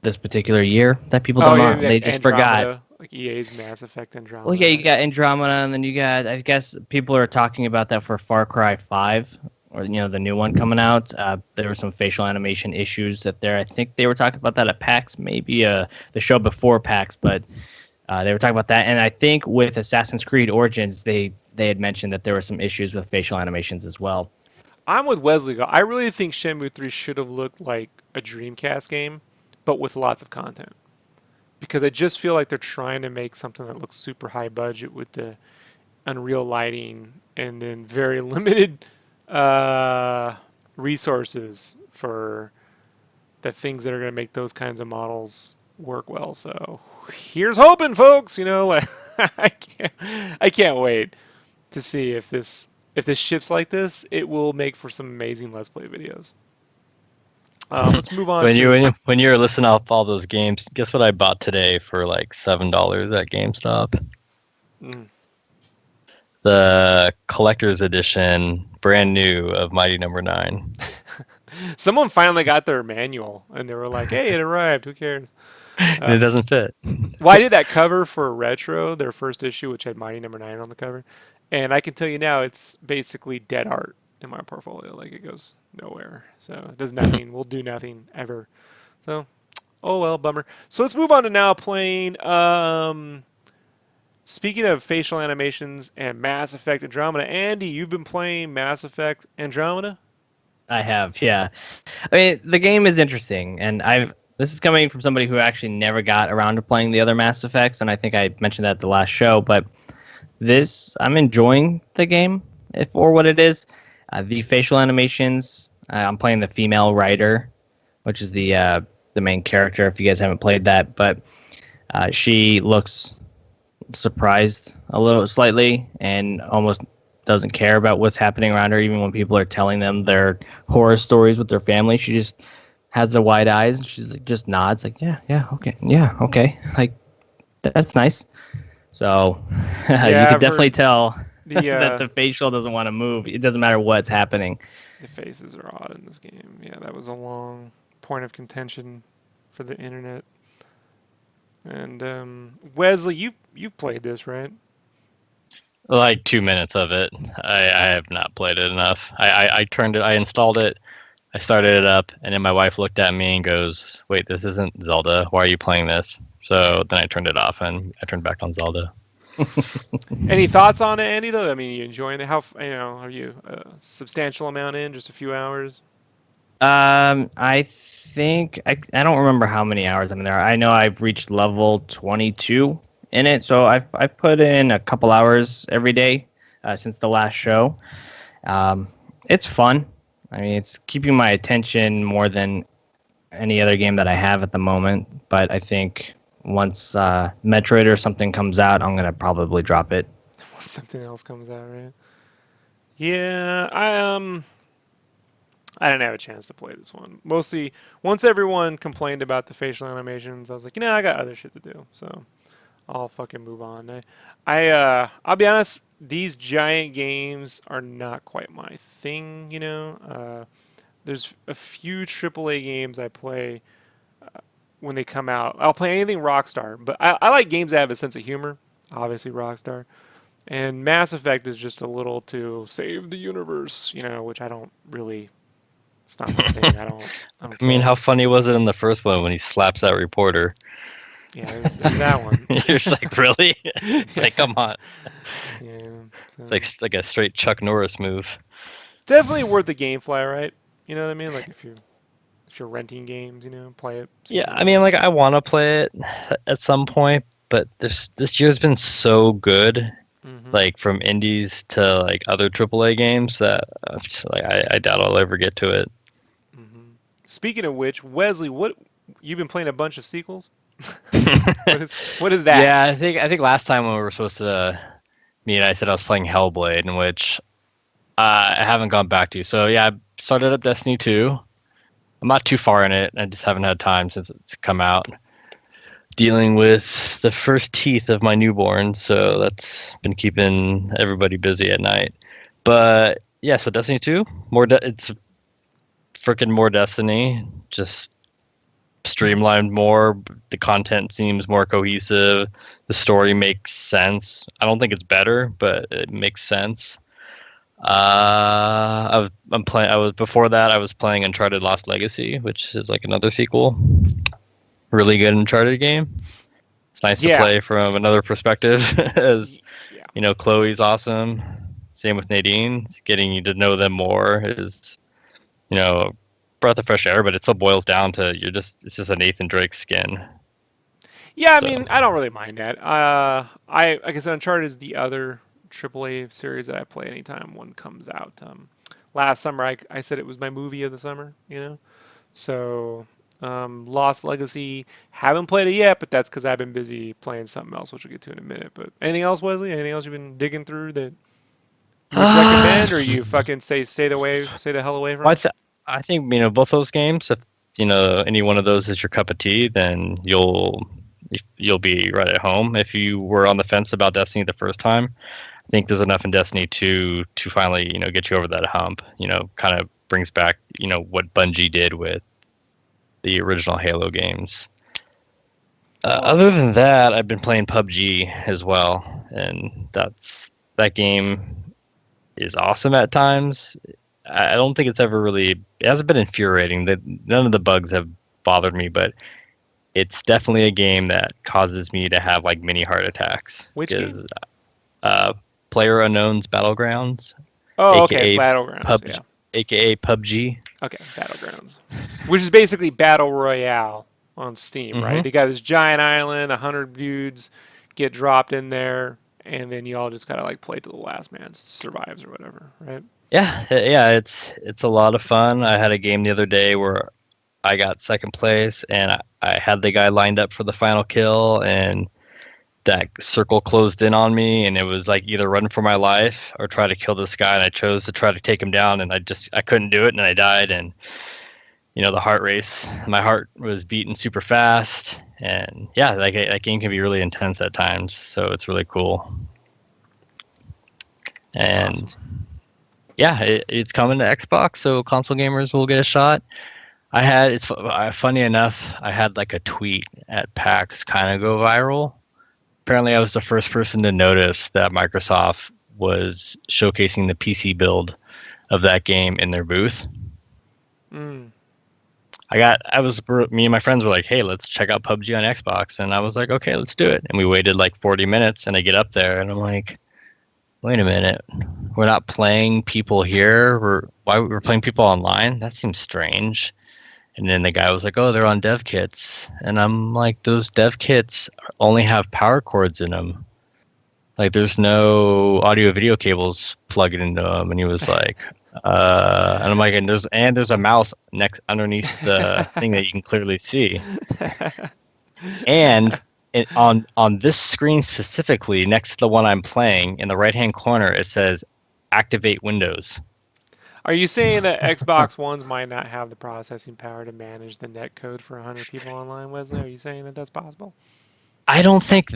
this particular year that people don't know. They like just forgot. Andromeda, like EA's Mass Effect Andromeda. Well, yeah, you got Andromeda, and then you got, I guess people are talking about that for Far Cry 5, or the new one coming out. There were some facial animation issues that there. I think they were talking about that at PAX, maybe the show before PAX, but they were talking about that. And I think with Assassin's Creed Origins, they had mentioned that there were some issues with facial animations as well. I'm with Wesley. I really think Shenmue 3 should have looked like a Dreamcast game, but with lots of content. Because I just feel like they're trying to make something that looks super high budget with the Unreal lighting and then very limited resources for the things that are going to make those kinds of models work well. So here's hoping, folks. Like I can't wait to see if this if this ships like this, it will make for some amazing Let's Play videos. Let's move on to. When you were listing off all those games, guess what I bought today for like $7 at GameStop? Mm. The collector's edition, brand new of Mighty Number 9. Someone finally got their manual, and they were like, "Hey, it arrived. Who cares?" And it doesn't fit. Well, I did that cover for Retro, their first issue, which had Mighty Number 9 on the cover, and I can tell you now, it's basically dead art in my portfolio. Like it goes nowhere, so it does nothing. Will do nothing ever. So, oh well, bummer. So let's move on to now playing. Speaking of facial animations and Mass Effect Andromeda, Andy, you've been playing Mass Effect Andromeda? I have, yeah. I mean, the game is interesting, and this is coming from somebody who actually never got around to playing the other Mass Effects, and I think I mentioned that at the last show, but I'm enjoying the game for what it is. The facial animations, I'm playing the female writer, which is the main character, if you guys haven't played that, but she looks surprised a little slightly and almost doesn't care about what's happening around her, even when people are telling them their horror stories with their family. She just has the wide eyes and she's like, just nods like, yeah, okay, like that's nice. So you can definitely tell that the facial doesn't want to move. It doesn't matter what's happening. The faces are odd in this game. Yeah, that was a long point of contention for the internet. And Wesley, you played this, right? Like 2 minutes of it. I have not played it enough. I installed it, I started it up, and then my wife looked at me and goes, "Wait, this isn't Zelda. Why are you playing this?" So then I turned it off and I turned back on Zelda. Any thoughts on it, Andy? Though I mean, you enjoying it? Are you a substantial amount in? Just a few hours? I think I don't remember how many hours I'm in there. I know I've reached level 22 in it, so I've put in a couple hours every day since the last show. It's fun. I mean, it's keeping my attention more than any other game that I have at the moment. But I think once Metroid or something comes out, I'm gonna probably drop it. Once something else comes out, right? Yeah, I didn't have a chance to play this one. Mostly, once everyone complained about the facial animations, I was like, I got other shit to do, so I'll fucking move on. I'll be honest, these giant games are not quite my thing, There's a few AAA games I play when they come out. I'll play anything Rockstar, but I like games that have a sense of humor, obviously Rockstar. And Mass Effect is just a little to save the universe, which I don't really. It's not my thing. I don't I mean, how funny was it in the first one when he slaps that reporter? Yeah, there's that one. You're just like, really? Like, come on. Yeah, so. It's like a straight Chuck Norris move. Definitely worth the GameFly, right? You know what I mean? Like if you're renting games, play it. Yeah, I mean, like I want to play it at some point, but this year's been so good. Mm-hmm. Like from indies to like other AAA games that I'm just like I doubt I'll ever get to it. Mm-hmm. Speaking of which, Wesley, what you've been playing a bunch of sequels? What is that? Yeah, I think last time when we were supposed to meet, I said I was playing Hellblade, in which I haven't gone back to. So yeah, I started up Destiny 2. I'm not too far in it. I just haven't had time since it's come out. Dealing with the first teeth of my newborn, so that's been keeping everybody busy at night. But yeah, so Destiny 2, it's freaking more Destiny, just streamlined more. The content seems more cohesive. The story makes sense. I don't think it's better, but it makes sense. Before that I was playing Uncharted Lost Legacy, which is like another sequel. Really good Uncharted game. It's nice to play from another perspective. As Chloe's awesome. Same with Nadine. Getting you to know them more is, breath of fresh air. But it still boils down to it's just a Nathan Drake skin. Yeah, I mean, I don't really mind that. Like I said, Uncharted is the other AAA series that I play anytime one comes out. Last summer, I said it was my movie of the summer. So. Lost Legacy, haven't played it yet, but that's because I've been busy playing something else, which we'll get to in a minute. But anything else, Wesley? Anything else you've been digging through that You would recommend, or you fucking stay the hell away Well, from? I think both those games. If any one of those is your cup of tea, then you'll be right at home. If you were on the fence about Destiny the first time, I think there's enough in Destiny 2 to finally get you over that hump. Kind of brings back what Bungie did with the original Halo games. Other than that, I've been playing PUBG as well, and that game is awesome at times. I don't think it's ever really. It hasn't been infuriating. That none of the bugs have bothered me, but it's definitely a game that causes me to have like mini heart attacks. Which game? Player Unknown's Battlegrounds, Oh, okay, aka Battlegrounds. PUBG, Yeah. aka PUBG. Okay, Battlegrounds, which is basically Battle Royale on Steam, right? Mm-hmm. They got this giant island, 100 dudes get dropped in there, and then you all just gotta like play to the last man survives or whatever, right? Yeah. It's a lot of fun. I had a game the other day where I got second place, and I had the guy lined up for the final kill, and that circle closed in on me, and it was like either run for my life or try to kill this guy, and I chose to try to take him down, and I couldn't do it, and I died. And the heart race, my heart was beating super fast, and yeah, that game can be really intense at times, so it's really cool. And Awesome. yeah, it's coming to Xbox, so console gamers will get a shot. Funny enough, I had like a tweet at PAX kind of go viral. Apparently, I was the first person to notice that Microsoft was showcasing the PC build of that game in their booth. Mm. Me and my friends were like, "Hey, let's check out PUBG on Xbox," and I was like, "Okay, let's do it." And we waited like 40 minutes, and I get up there, and I'm like, "Wait a minute, we're not playing people here. We're playing people online? That seems strange." And then the guy was like, "Oh, they're on dev kits," and I'm like, "Those dev kits only have power cords in them. Like, there's no audio video cables plugged into them." And he was like, and I'm like, "And there's a mouse underneath the thing that you can clearly see, and on this screen specifically, next to the one I'm playing, in the right hand corner, it says activate Windows." Are you saying that Xbox Ones might not have the processing power to manage the net code for 100 people online, Wesley? Are you saying that that's possible? I don't think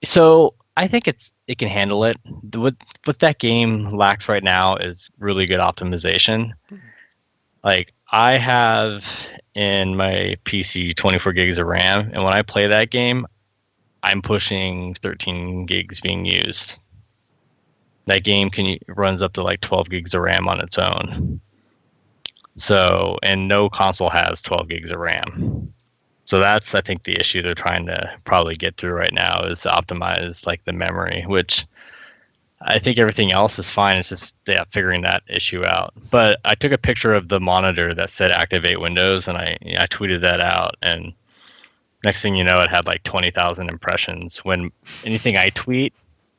so. I think it can handle it. What that game lacks right now is really good optimization. Like, I have in my PC 24 gigs of RAM, and when I play that game, I'm pushing 13 gigs being used. That game runs up to like 12 gigs of RAM on its own. So, and no console has 12 gigs of RAM. So that's, I think, the issue they're trying to probably get through right now, is to optimize like the memory, which I think everything else is fine. It's just figuring that issue out. But I took a picture of the monitor that said activate Windows, and I tweeted that out, and next thing you know, it had like 20,000 impressions. When anything I tweet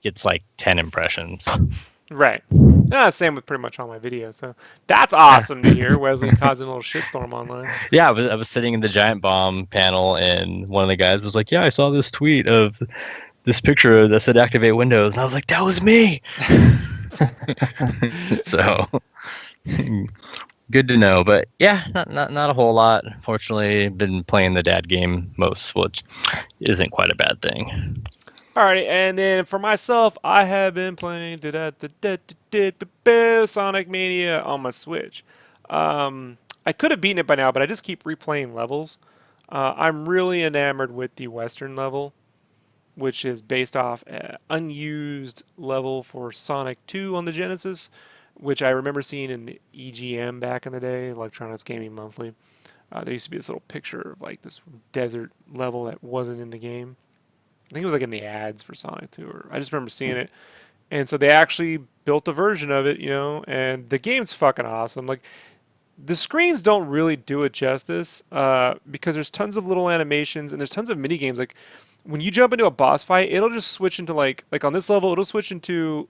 gets like 10 impressions. Right. Same with pretty much all my videos. So that's awesome to hear. Wesley causing a little shitstorm online. Yeah, I was sitting in the Giant Bomb panel, and one of the guys was like, "Yeah, I saw this tweet of this picture that said activate Windows," and I was like, "That was me." So good to know. But yeah, not a whole lot. Fortunately, been playing the dad game most, which isn't quite a bad thing. Alrighty, and then for myself, I have been playing Sonic Mania on my Switch. I could have beaten it by now, but I just keep replaying levels. I'm really enamored with the Western level, which is based off an unused level for Sonic 2 on the Genesis, which I remember seeing in the EGM back in the day, Electronics Gaming Monthly. There used to be this little picture of like this desert level that wasn't in the game. I think it was like in the ads for Sonic 2, or I just remember seeing it. And so they actually built a version of it, and the game's fucking awesome. Like, the screens don't really do it justice, because there's tons of little animations and there's tons of mini games. Like, when you jump into a boss fight, it'll just switch into like on this level, it'll switch into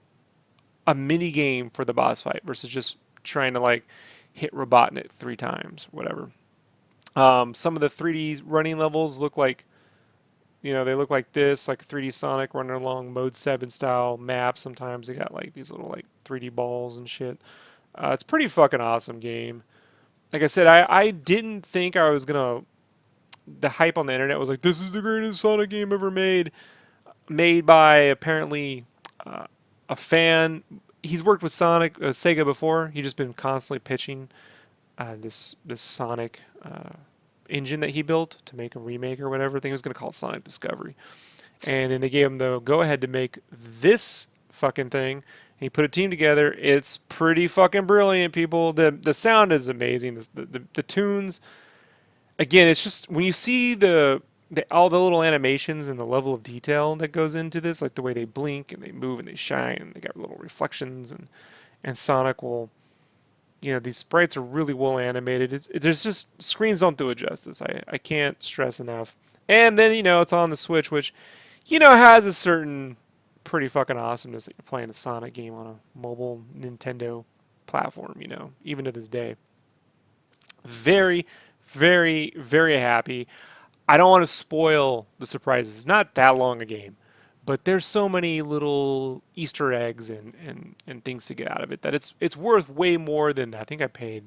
a mini game for the boss fight versus just trying to like hit Robotnik 3 times, whatever. Some of the 3D running levels look like You know, they look like this, like 3D Sonic running along Mode 7 style maps. Sometimes they got like these little like 3D balls and shit. It's pretty fucking awesome game. Like I said, I didn't think I was gonna. The hype on the internet was like, this is the greatest Sonic game ever made. Made by apparently a fan. He's worked with Sega before. He's just been constantly pitching this Sonic engine that he built to make a remake or whatever. I think he was going to call it Sonic Discovery. And then they gave him the go ahead to make this fucking thing. He put a team together. It's pretty fucking brilliant, people. The sound is amazing. The tunes. Again, it's just when you see all the little animations and the level of detail that goes into this, like the way they blink and they move and they shine and they got little reflections and Sonic will, you know, these sprites are really well animated. There's just screens don't do it justice. I can't stress enough. And then, you know, it's on the Switch, which, you know, has a certain pretty fucking awesomeness that you're playing a Sonic game on a mobile Nintendo platform, you know, even to this day. Very, very, very happy. I don't want to spoil the surprises. It's not that long a game, but there's so many little Easter eggs and things to get out of it that it's worth way more than I think I paid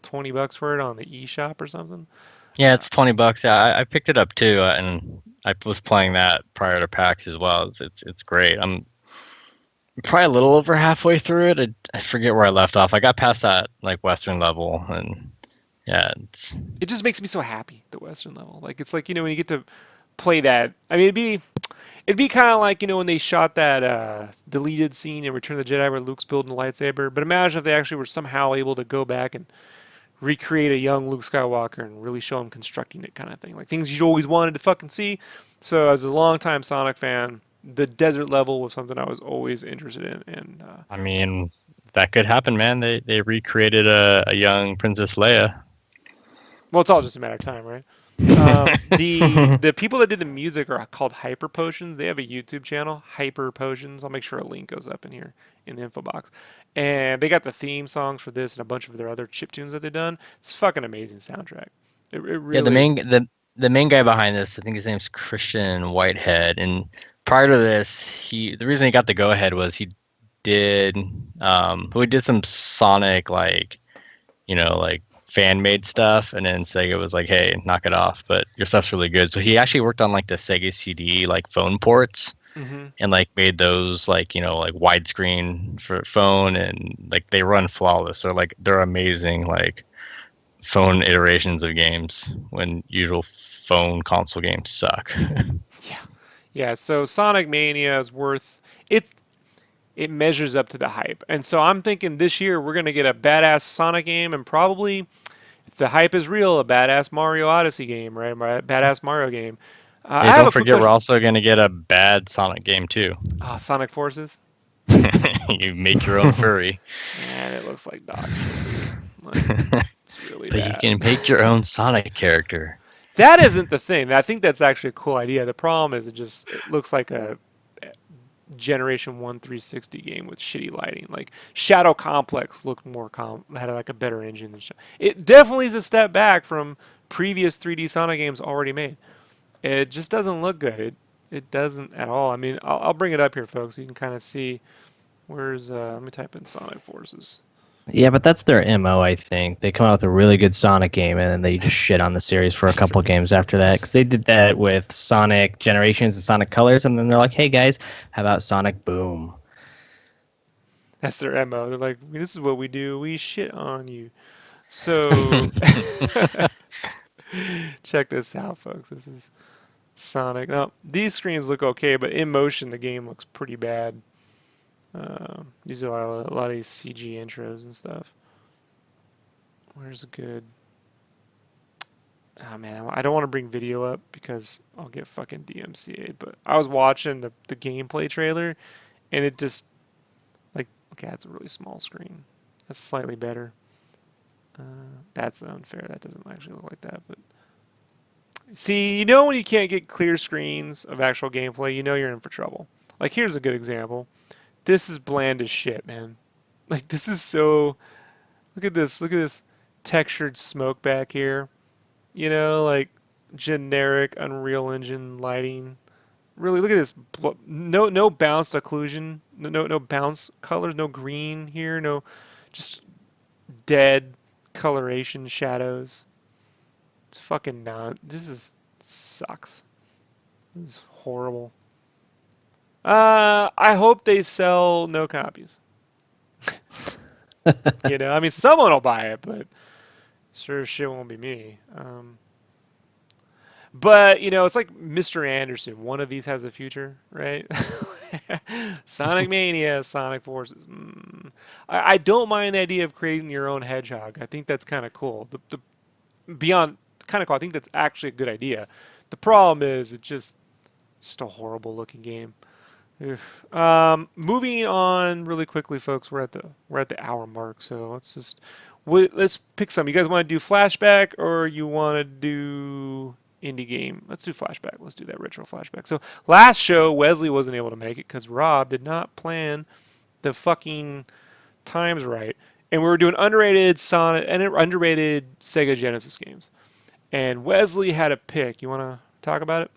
$20 for it on the eShop or something. Yeah, it's $20. Yeah, I picked it up too, and I was playing that prior to PAX as well. It's great. I'm probably a little over halfway through it. I forget where I left off. I got past that like Western level, and yeah, it just makes me so happy, the Western level. Like it's like, you know, when you get to play that. I mean, it'd be kind of like, you know, when they shot that deleted scene in Return of the Jedi where Luke's building a lightsaber. But imagine if they actually were somehow able to go back and recreate a young Luke Skywalker and really show him constructing it, kind of thing. Like things you'd always wanted to fucking see. So as a longtime Sonic fan, the desert level was something I was always interested in. And I mean, that could happen, man. They recreated a young Princess Leia. well, it's all just a matter of time, right? The people that did the music are called Hyper Potions. They have a YouTube channel, Hyper Potions. I'll make sure a link goes up in here in the info box. And they got the theme songs for this and a bunch of their other chiptunes that they've done. It's a fucking amazing soundtrack. It really. Yeah, the main guy behind this, I think his name's Christian Whitehead, and prior to this, the reason he got the go ahead was he did some Sonic like, you know, like fan made stuff, and then Sega was like, hey, knock it off, but your stuff's really good. So he actually worked on like the Sega CD like phone ports. Mm-hmm. And like made those like, you know, like widescreen for phone, and like they run flawless. So like they're amazing like phone iterations of games when usual phone console games suck. Yeah. So Sonic Mania is worth it. It measures up to the hype, and so I'm thinking this year we're gonna get a badass Sonic game, and probably, if the hype is real, a badass Mario Odyssey game, right? A badass Mario game. I Hey, have don't a quick forget we're question. also going to get a bad Sonic game too. Sonic Forces. You make your own furry. Man, it looks like dog shit, dude. Like, it's really But you bad. can make your own Sonic character. That isn't the thing. I think that's actually a cool idea. The problem is it looks like a Generation 1 360 game with shitty lighting. Like Shadow Complex looked had like a better engine than it definitely is a step back from previous 3D Sonic games already made. It just doesn't look good. It doesn't at all. I mean, I'll bring it up here, folks. So you can kind of see. Let me type in Sonic Forces. Yeah, but that's their MO, I think. They come out with a really good Sonic game, and then they just shit on the series for a couple games after that. Because they did that with Sonic Generations and Sonic Colors, and then they're like, hey, guys, how about Sonic Boom? That's their MO. They're like, this is what we do. We shit on you. So, check this out, folks. This is Sonic. Now, these screens look okay, but in motion, the game looks pretty bad. These are a lot of these CG intros and stuff. Where's a good... Oh, man, I don't want to bring video up because I'll get fucking DMCA'd, but I was watching the gameplay trailer, and it just... Like, okay, that's a really small screen. That's slightly better. That's unfair. That doesn't actually look like that, but... See, you know when you can't get clear screens of actual gameplay, you know you're in for trouble. Like, here's a good example. This is bland as shit, man. Like, this is so... Look at this. Look at this textured smoke back here. You know, like, generic Unreal Engine lighting. Really, look at this. No bounce occlusion. No bounce colors. No green here. No, just dead coloration shadows. It's fucking not. This is sucks. This is horrible. I hope they sell no copies. I mean, someone will buy it, but sure as shit won't be me. But it's like Mr. Anderson. One of these has a future, right? Sonic Mania, Sonic Forces. I don't mind the idea of creating your own hedgehog. I think that's kind of cool. The beyond kind of cool. I think that's actually a good idea. The problem is it's just a horrible looking game. Moving on really quickly, folks. We're at the hour mark, so let's pick some. You guys want to do flashback or you want to do indie game? Let's do flashback. Let's do that retro flashback. So last show Wesley wasn't able to make it because Rob did not plan the fucking times right, and we were doing underrated Sonic and underrated Sega Genesis games. And Wesley had a pick. You want to talk about it?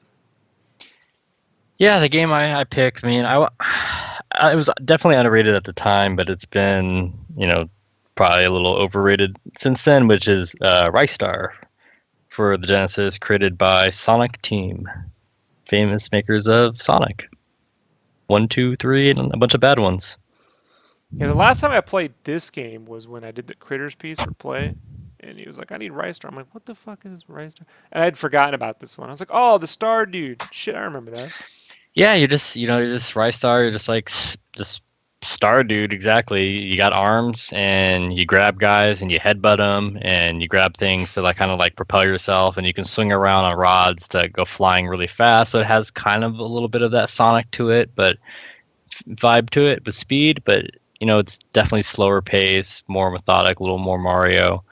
Yeah, the game I picked, I mean, it was definitely underrated at the time, but it's been, probably a little overrated since then, which is Rice Star for the Genesis, created by Sonic Team, famous makers of Sonic 1, 2, 3, and a bunch of bad ones. Yeah, the last time I played this game was when I did the Critters piece for Play, and he was like, "I need Rice Star." I'm like, "What the fuck is Rice Star?" And I'd forgotten about this one. I was like, "Oh, the Star Dude." Shit, I remember that. Yeah, you're just Rice Star. You're just like just Star Dude. Exactly. You got arms, and you grab guys, and you headbutt them, and you grab things to kind of propel yourself, and you can swing around on rods to go flying really fast. So it has kind of a little bit of that Sonic to it, but vibe to it with speed. But it's definitely slower pace, more methodic, a little more Mario.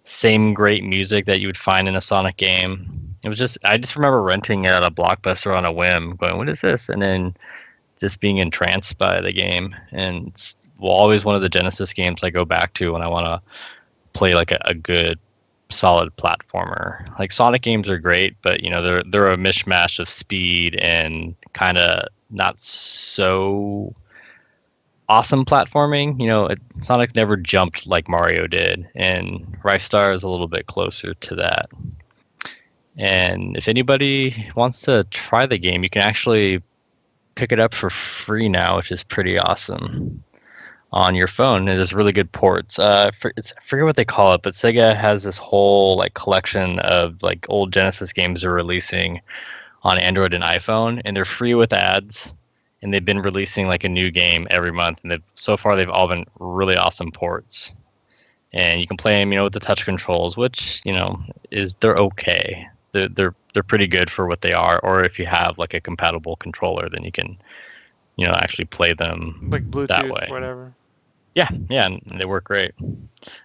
Same great music that you would find in a Sonic game. I just remember renting it at a Blockbuster on a whim, going, "What is this?" And then just being entranced by the game. And it's always one of the Genesis games I go back to when I want to play a good, solid platformer. Like Sonic games are great, but they're a mishmash of speed and kind of not so awesome platforming. Sonic never jumped like Mario did, and Rice Star is a little bit closer to that. And if anybody wants to try the game, you can actually pick it up for free now, which is pretty awesome on your phone. And there's really good ports. I forget what they call it, but Sega has this whole collection of old Genesis games they're releasing on Android and iPhone, and they're free with ads. And they've been releasing a new game every month, and so far they've all been really awesome ports. And you can play them, with the touch controls, which they're okay. They're pretty good for what they are. Or if you have a compatible controller, then you can actually play them Bluetooth, that way. Whatever. Yeah, and they work great.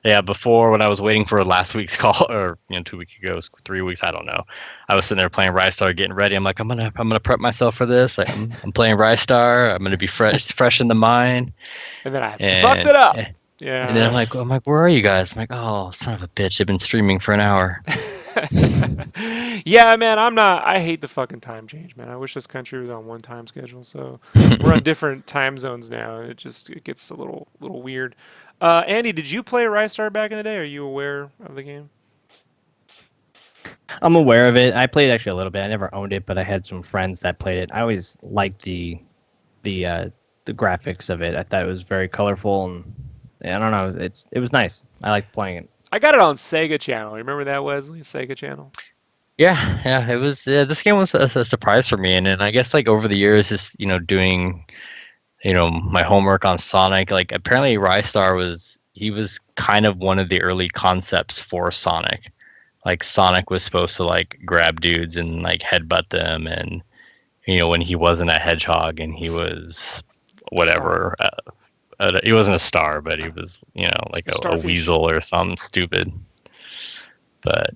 Yeah, before when I was waiting for last week's call, or 2 weeks ago, 3 weeks, I don't know. I was sitting there playing Rice Star, getting ready. I'm like, I'm gonna prep myself for this. I'm playing Rice Star. I'm gonna be fresh in the mind. And then I fucked it up. Yeah. And then I'm like, where are you guys? I'm like, oh, son of a bitch! I've been streaming for an hour. Yeah, man, I hate the fucking time change, man. I wish this country was on one time schedule. So we're on different time zones now. It gets a little weird. Andy, did you play Rice Star back in the day? Are you aware of the game? I'm aware of it. I played actually a little bit. I never owned it, but I had some friends that played it. I always liked the graphics of it. I thought it was very colorful, and I don't know. It was nice. I liked playing it. I got it on Sega Channel. Remember that, Wesley? Sega Channel. Yeah. It was. This game was a surprise for me, and then I guess over the years, just doing, my homework on Sonic. Apparently, Rice Star was kind of one of the early concepts for Sonic. Sonic was supposed to grab dudes and headbutt them, and when he wasn't a hedgehog and he was whatever. He wasn't a star, but he was, a weasel or something stupid. But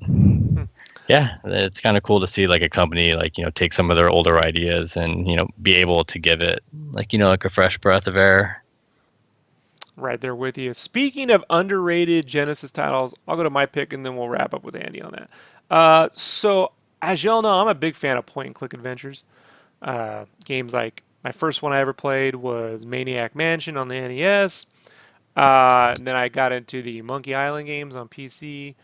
yeah, it's kind of cool to see a company take some of their older ideas and be able to give it a fresh breath of air. Right there with you. Speaking of underrated Genesis titles, I'll go to my pick and then we'll wrap up with Andy on that. So as y'all know, I'm a big fan of point-and-click adventures. Games like my first one I ever played was Maniac Mansion on the NES. And then I got into the Monkey Island games on PC.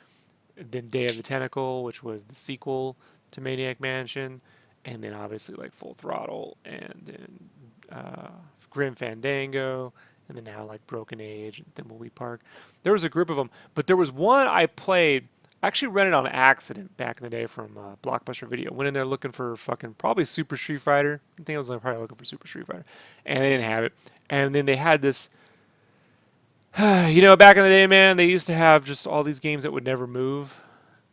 Then Day of the Tentacle, which was the sequel to Maniac Mansion, and then obviously like Full Throttle, and then Grim Fandango, and then now like Broken Age and Thimbleweed Park. There was a group of them, but there was one I played. I actually rented on accident back in the day from Blockbuster Video. Went in there looking for fucking probably Super Street Fighter. I think I was probably looking for Super Street Fighter, and they didn't have it. And then they had this. Back in the day, man, they used to have just all these games that would never move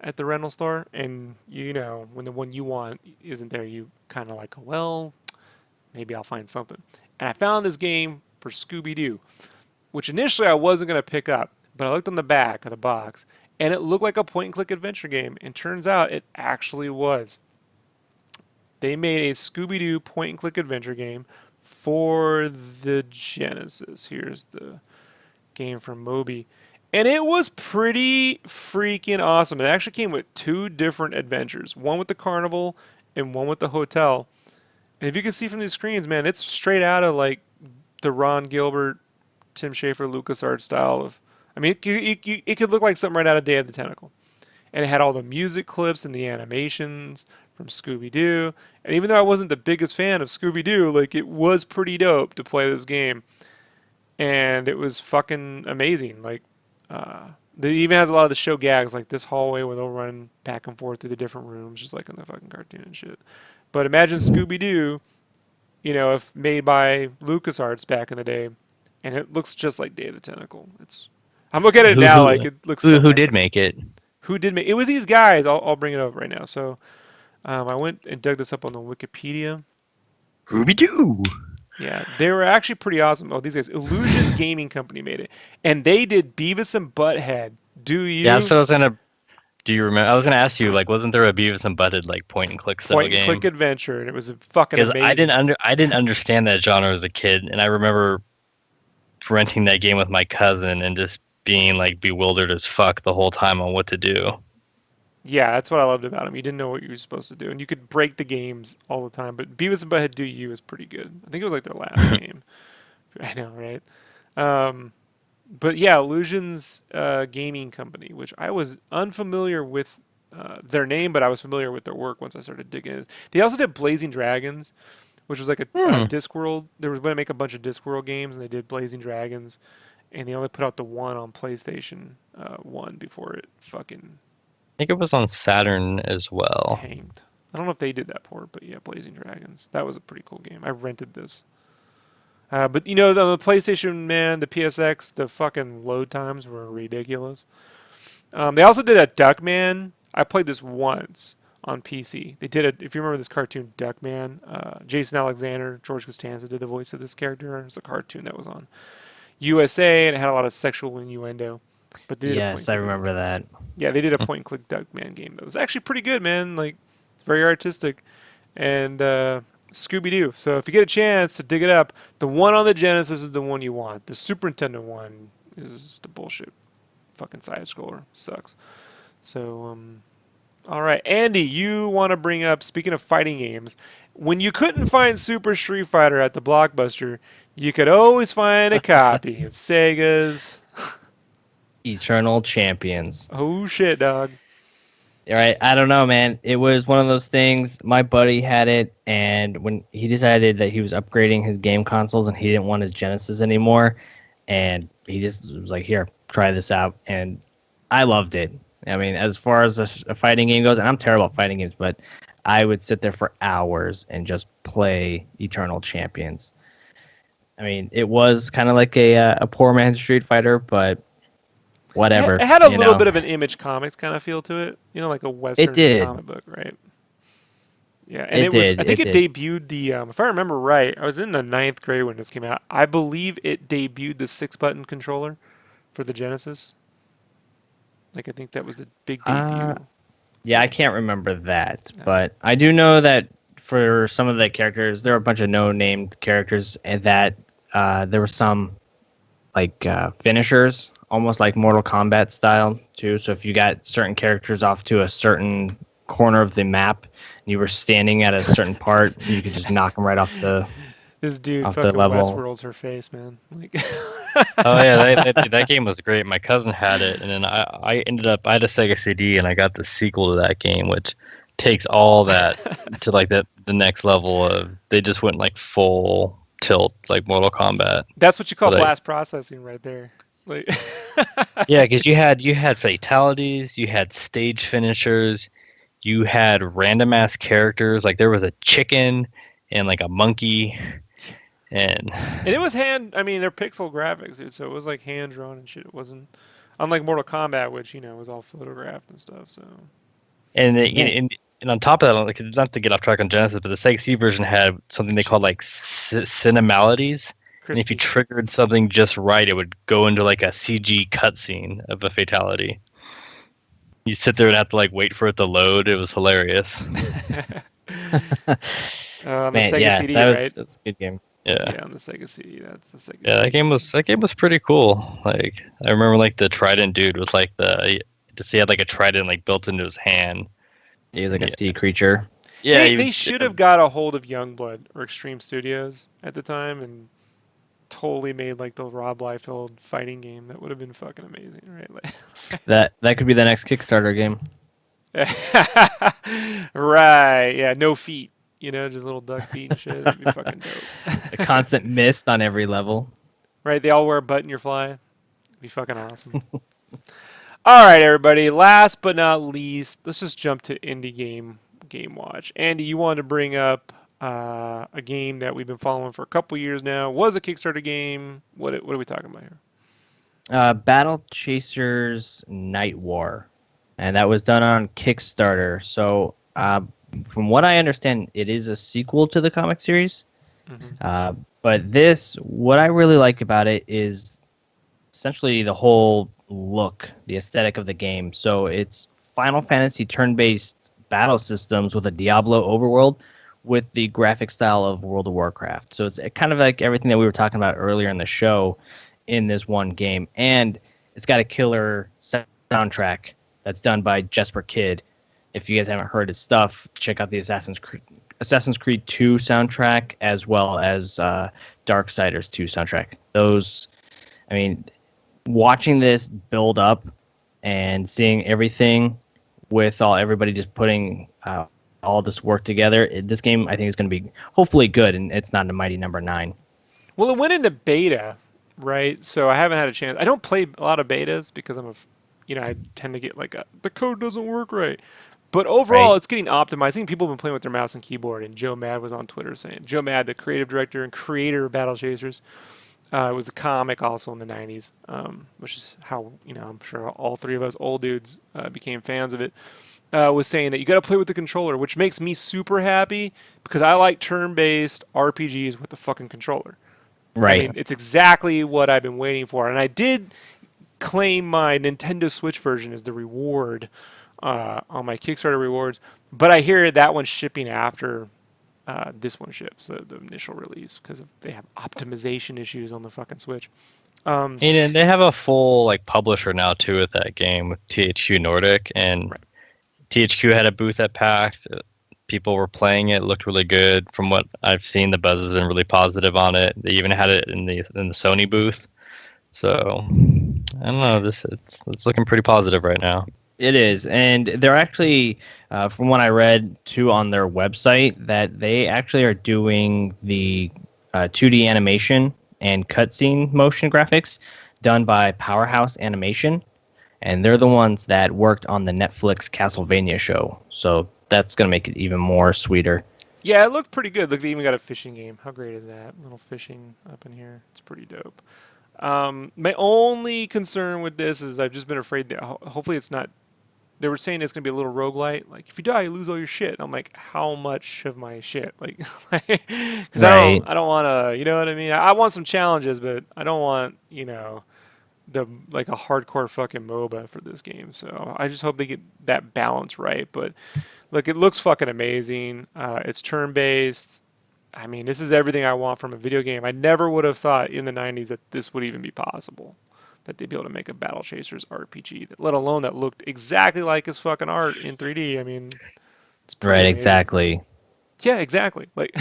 at the rental store. And, when the one you want isn't there, you kind of like, well, maybe I'll find something. And I found this game for Scooby-Doo, which initially I wasn't going to pick up. But I looked on the back of the box, and it looked like a point-and-click adventure game. And turns out it actually was. They made a Scooby-Doo point-and-click adventure game for the Genesis. Here's the game from Moby, and it was pretty freaking awesome. It actually came with 2 different adventures, one with the carnival and one with the hotel. And if you can see from these screens, man, it's straight out of like the Ron Gilbert, Tim Schafer, LucasArts style of. I mean, it could look like something right out of Day of the Tentacle, and it had all the music clips and the animations from Scooby-Doo. And even though I wasn't the biggest fan of Scooby-Doo, like it was pretty dope to play this game. And it was fucking amazing. Like, it even has a lot of the show gags, like this hallway where they'll run back and forth through the different rooms, just like in the fucking cartoon and shit. But imagine Scooby-Doo, if made by LucasArts back in the day, and it looks just like Day of the Tentacle. I'm looking at it now, like it looks. Who did make it? Who did make it? Was these guys. I'll bring it up right now. So, I went and dug this up on the Wikipedia. Scooby-Doo. Yeah, they were actually pretty awesome. Oh, these guys, Illusions Gaming Company made it, and they did Beavis and Butthead. Do you? Yeah, so I was gonna. Do you remember? I was gonna ask you, like, wasn't there a Beavis and Butthead like point and click style game? Point and click adventure, and it was fucking Because amazing. I didn't understand that genre as a kid, and I remember renting that game with my cousin and just being like bewildered as fuck the whole time on what to do. Yeah, that's what I loved about them. You didn't know what you were supposed to do, and you could break the games all the time. But Beavis and Butthead Do You is pretty good. I think it was like their last game. I know, right? But yeah, Illusions Gaming Company, which I was unfamiliar with their name, but I was familiar with their work once I started digging in. They also did Blazing Dragons, which was like a Discworld. They were going to make a bunch of Discworld games, and they did Blazing Dragons, and they only put out the one on PlayStation 1 before it fucking I think it was on Saturn as well. tanked. I don't know if they did that port, but yeah, Blazing Dragons. That was a pretty cool game. I rented this. But the PlayStation, man, the PSX, the fucking load times were ridiculous. They also did a Duckman. I played this once on PC. They did it. If you remember this cartoon Duckman, Jason Alexander, George Costanza did the voice of this character. It was a cartoon that was on USA, and it had a lot of sexual innuendo. But they did Yes, I remember that. Yeah, they did a point-and-click Duckman game that was actually pretty good, man. Like, very artistic. And Scooby-Doo. So if you get a chance to dig it up, the one on the Genesis is the one you want. The Super Nintendo one is the bullshit. Fucking side-scroller. Sucks. So, all right. Andy, you want to bring up, speaking of fighting games, when you couldn't find Super Street Fighter at the Blockbuster, you could always find a copy of Sega's Eternal Champions. Oh shit, dog. All right, I don't know, man. It was one of those things. My buddy had it, and when he decided that he was upgrading his game consoles and he didn't want his Genesis anymore, and he just was like, "Here, try this out," and I loved it. I mean, as far as a fighting game goes, and I'm terrible at fighting games, but I would sit there for hours and just play Eternal Champions. I mean, it was kind of like a poor man's Street Fighter, but whatever. It had a little bit of an Image Comics kind of feel to it, like a Western comic book, right? Yeah, and I think it debuted the, if I remember right, I was in the 9th grade when this came out. I believe it debuted the 6-button controller for the Genesis. Like, I think that was the big debut. Yeah, I can't remember that, but I do know that for some of the characters, there are a bunch of no-named characters, and that there were some like finishers, almost like Mortal Kombat style too. So if you got certain characters off to a certain corner of the map, and you were standing at a certain part, and you could just knock them right off the This dude off the fucking level. Westworld's her face, man. Like, Oh yeah, that game was great. My cousin had it, and then I ended up I had a Sega CD, and I got the sequel to that game, which takes all that to like the next level of they just went like full tilt like Mortal Kombat. that's what you call But blast processing right there. Like, yeah, because you had fatalities, you had stage finishers, you had random ass characters. Like there was a chicken and like a monkey, and and it was hand. I mean, they're pixel graphics, dude. So it was like hand drawn and shit. It wasn't unlike Mortal Kombat, which was all photographed and stuff. So and Yeah. and on top of that, like not to get off track on Genesis, but the Sega CD version had something they called like cinemalities. And if you crispy. triggered something just right, it would go into like a CG cutscene of a fatality. You sit there and have to like wait for it to load. It was hilarious. On the Man, Sega yeah, CD, that right? was a good game. Yeah. Yeah, on the Sega CD. That's the Sega Yeah, CD. that game was pretty cool. Like I remember like the trident dude with like he had like a trident like built into his hand. He was like a Yeah. sea creature. Yeah, They should have got a hold of Youngblood or Extreme Studios at the time and totally made like the Rob Liefeld fighting game. That would have been fucking amazing, right? That could be the next Kickstarter game. Right. Yeah, no feet. Just little duck feet and shit. That'd be fucking dope. A constant mist on every level. Right, they all wear a button your fly. It'd be fucking awesome. All right, everybody. Last but not least, let's just jump to indie game watch. Andy, you wanted to bring up a game that we've been following for a couple years now. Was a Kickstarter game. What are we talking about here? Battle Chasers Night War, and that was done on Kickstarter. So, from what I understand, it is a sequel to the comic series. But what I really like about it is essentially the whole look, the aesthetic of the game. So it's Final Fantasy turn-based battle systems with a Diablo overworld with the graphic style of World of Warcraft. So it's kind of like everything that we were talking about earlier in the show in this one game. And it's got a killer soundtrack that's done by Jesper Kidd. If you guys haven't heard his stuff, check out the Assassin's Creed 2 soundtrack as well as Darksiders 2 soundtrack. Watching this build up and seeing everything with everybody just putting all this work together, this game I think is going to be hopefully good, and it's not a mighty number 9. Well, it went into beta, right? So I haven't had a chance. I don't play a lot of betas because I tend to get like the code doesn't work right. But overall, Right. it's getting optimized. I think people have been playing with their mouse and keyboard, and Joe Mad was on Twitter saying, Joe Mad, the creative director and creator of Battle Chasers, it was a comic also in the 90s, which is how, I'm sure all three of us old dudes became fans of it, was saying that you got to play with the controller, which makes me super happy because I like turn-based RPGs with the fucking controller. Right. I mean, it's exactly what I've been waiting for. And I did claim my Nintendo Switch version as the reward on my Kickstarter rewards, but I hear that one's shipping after this one ships, the initial release, because they have optimization issues on the fucking Switch. And they have a full like publisher now too with that game with THQ Nordic, and Right. THQ had a booth at PAX. People were playing it, looked really good. From what I've seen, the buzz has been really positive on it. They even had it in the Sony booth. So I don't know. It's looking pretty positive right now. It is, and they're actually, from what I read too on their website, that they actually are doing the 2D animation and cutscene motion graphics done by Powerhouse Animation, and they're the ones that worked on the Netflix Castlevania show. So that's gonna make it even more sweeter. Yeah, it looked pretty good. Look, they even got a fishing game. How great is that? Little fishing up in here. It's pretty dope. My only concern with this is I've just been afraid that hopefully it's not. They were saying it's going to be a little roguelite. Like, if you die, you lose all your shit. I'm like, how much of my shit? Like, because Right. I don't want to, you know what I mean? I want some challenges, but I don't want, like a hardcore fucking MOBA for this game. So I just hope they get that balance right. But look, it looks fucking amazing. It's turn-based. I mean, this is everything I want from a video game. I never would have thought in the 90s that this would even be possible. That they'd be able to make a Battle Chasers RPG, let alone that looked exactly like his fucking art in 3D. I mean, It's pretty Right, amazing. exactly. Yeah, exactly. Like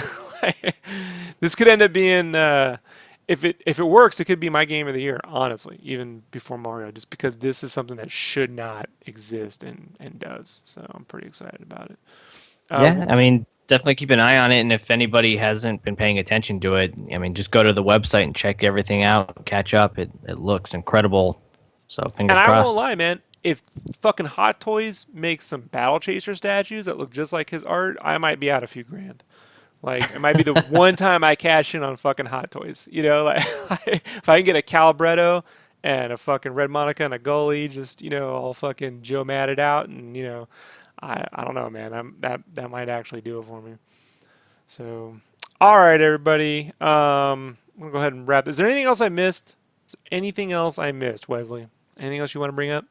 this could end up being if it works, it could be my game of the year, honestly, even before Mario, just because this is something that should not exist and does. So I'm pretty excited about it. Yeah, I mean, definitely keep an eye on it, and if anybody hasn't been paying attention to it, I mean, just go to the website and check everything out, catch up. It looks incredible. So fingers And I crossed. won't lie, man. If fucking Hot Toys makes some Battle Chaser statues that look just like his art, I might be out a few grand. Like it might be the one time I cash in on fucking Hot Toys. You know, like if I can get a Calibretto and a fucking Red Monica and a goalie, just all fucking Joe matted out, and I don't know, man. That might actually do it for me. So, all right, everybody. I'm gonna go ahead and wrap. Is there anything else I missed? Is there anything else I missed, Wesley? Anything else you want to bring up?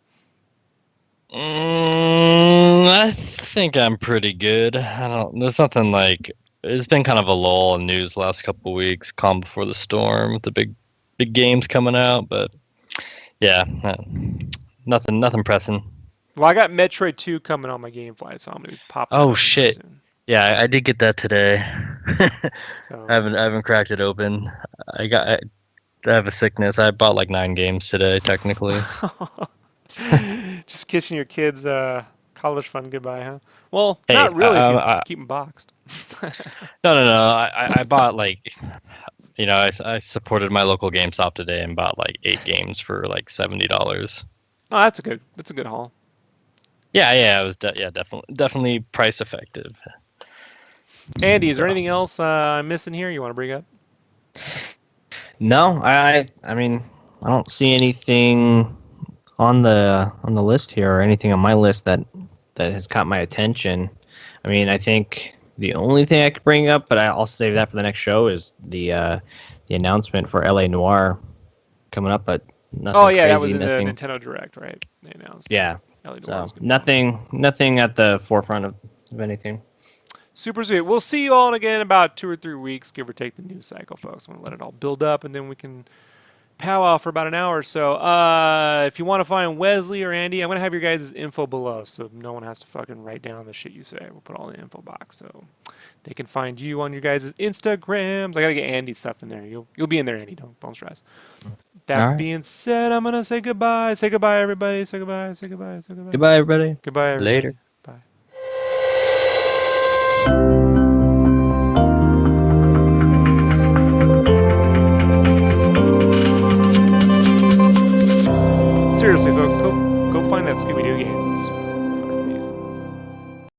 I think I'm pretty good. I don't. There's nothing like. It's been kind of a lull in news last couple weeks. Calm before the storm. The big games coming out, but yeah, nothing pressing. Well, I got Metroid 2 coming on my GameFly, so I'm gonna be popping. Oh that up shit! soon. Yeah, I did get that today. So I haven't cracked it open. I have a sickness. I bought like 9 games today, technically. just kissing your kids' college fund goodbye, huh? Well, Hey, not really if you I, keep them boxed. no. I bought like, I supported my local GameStop today and bought like 8 games for like $70. Oh, that's a good haul. Yeah, it was definitely price effective. Andy, is there anything else I'm missing here you want to bring up? No, I mean, I don't see anything on the list here or anything on my list that has caught my attention. I mean, I think the only thing I could bring up, but I'll save that for the next show, is the announcement for LA Noire coming up, but nothing Oh yeah, that crazy, was in nothing. the Nintendo Direct, right? They announced. Yeah. LED So was gonna be on. nothing at the forefront of anything. Super sweet. We'll see you all again in about 2 or 3 weeks, give or take the news cycle, folks. I'm gonna let it all build up, and then we can powwow for about an hour or so. If you want to find Wesley or Andy, I'm going to have your guys' info below so no one has to fucking write down the shit you say. We'll put all in the info box so they can find you on your guys' Instagrams. I got to get Andy's stuff in there. You'll be in there, Andy. Don't stress. That All right. being said, I'm going to say goodbye. Say goodbye, everybody. Say goodbye. Say goodbye. Say goodbye. Goodbye, everybody. Goodbye, everybody. Later. Bye.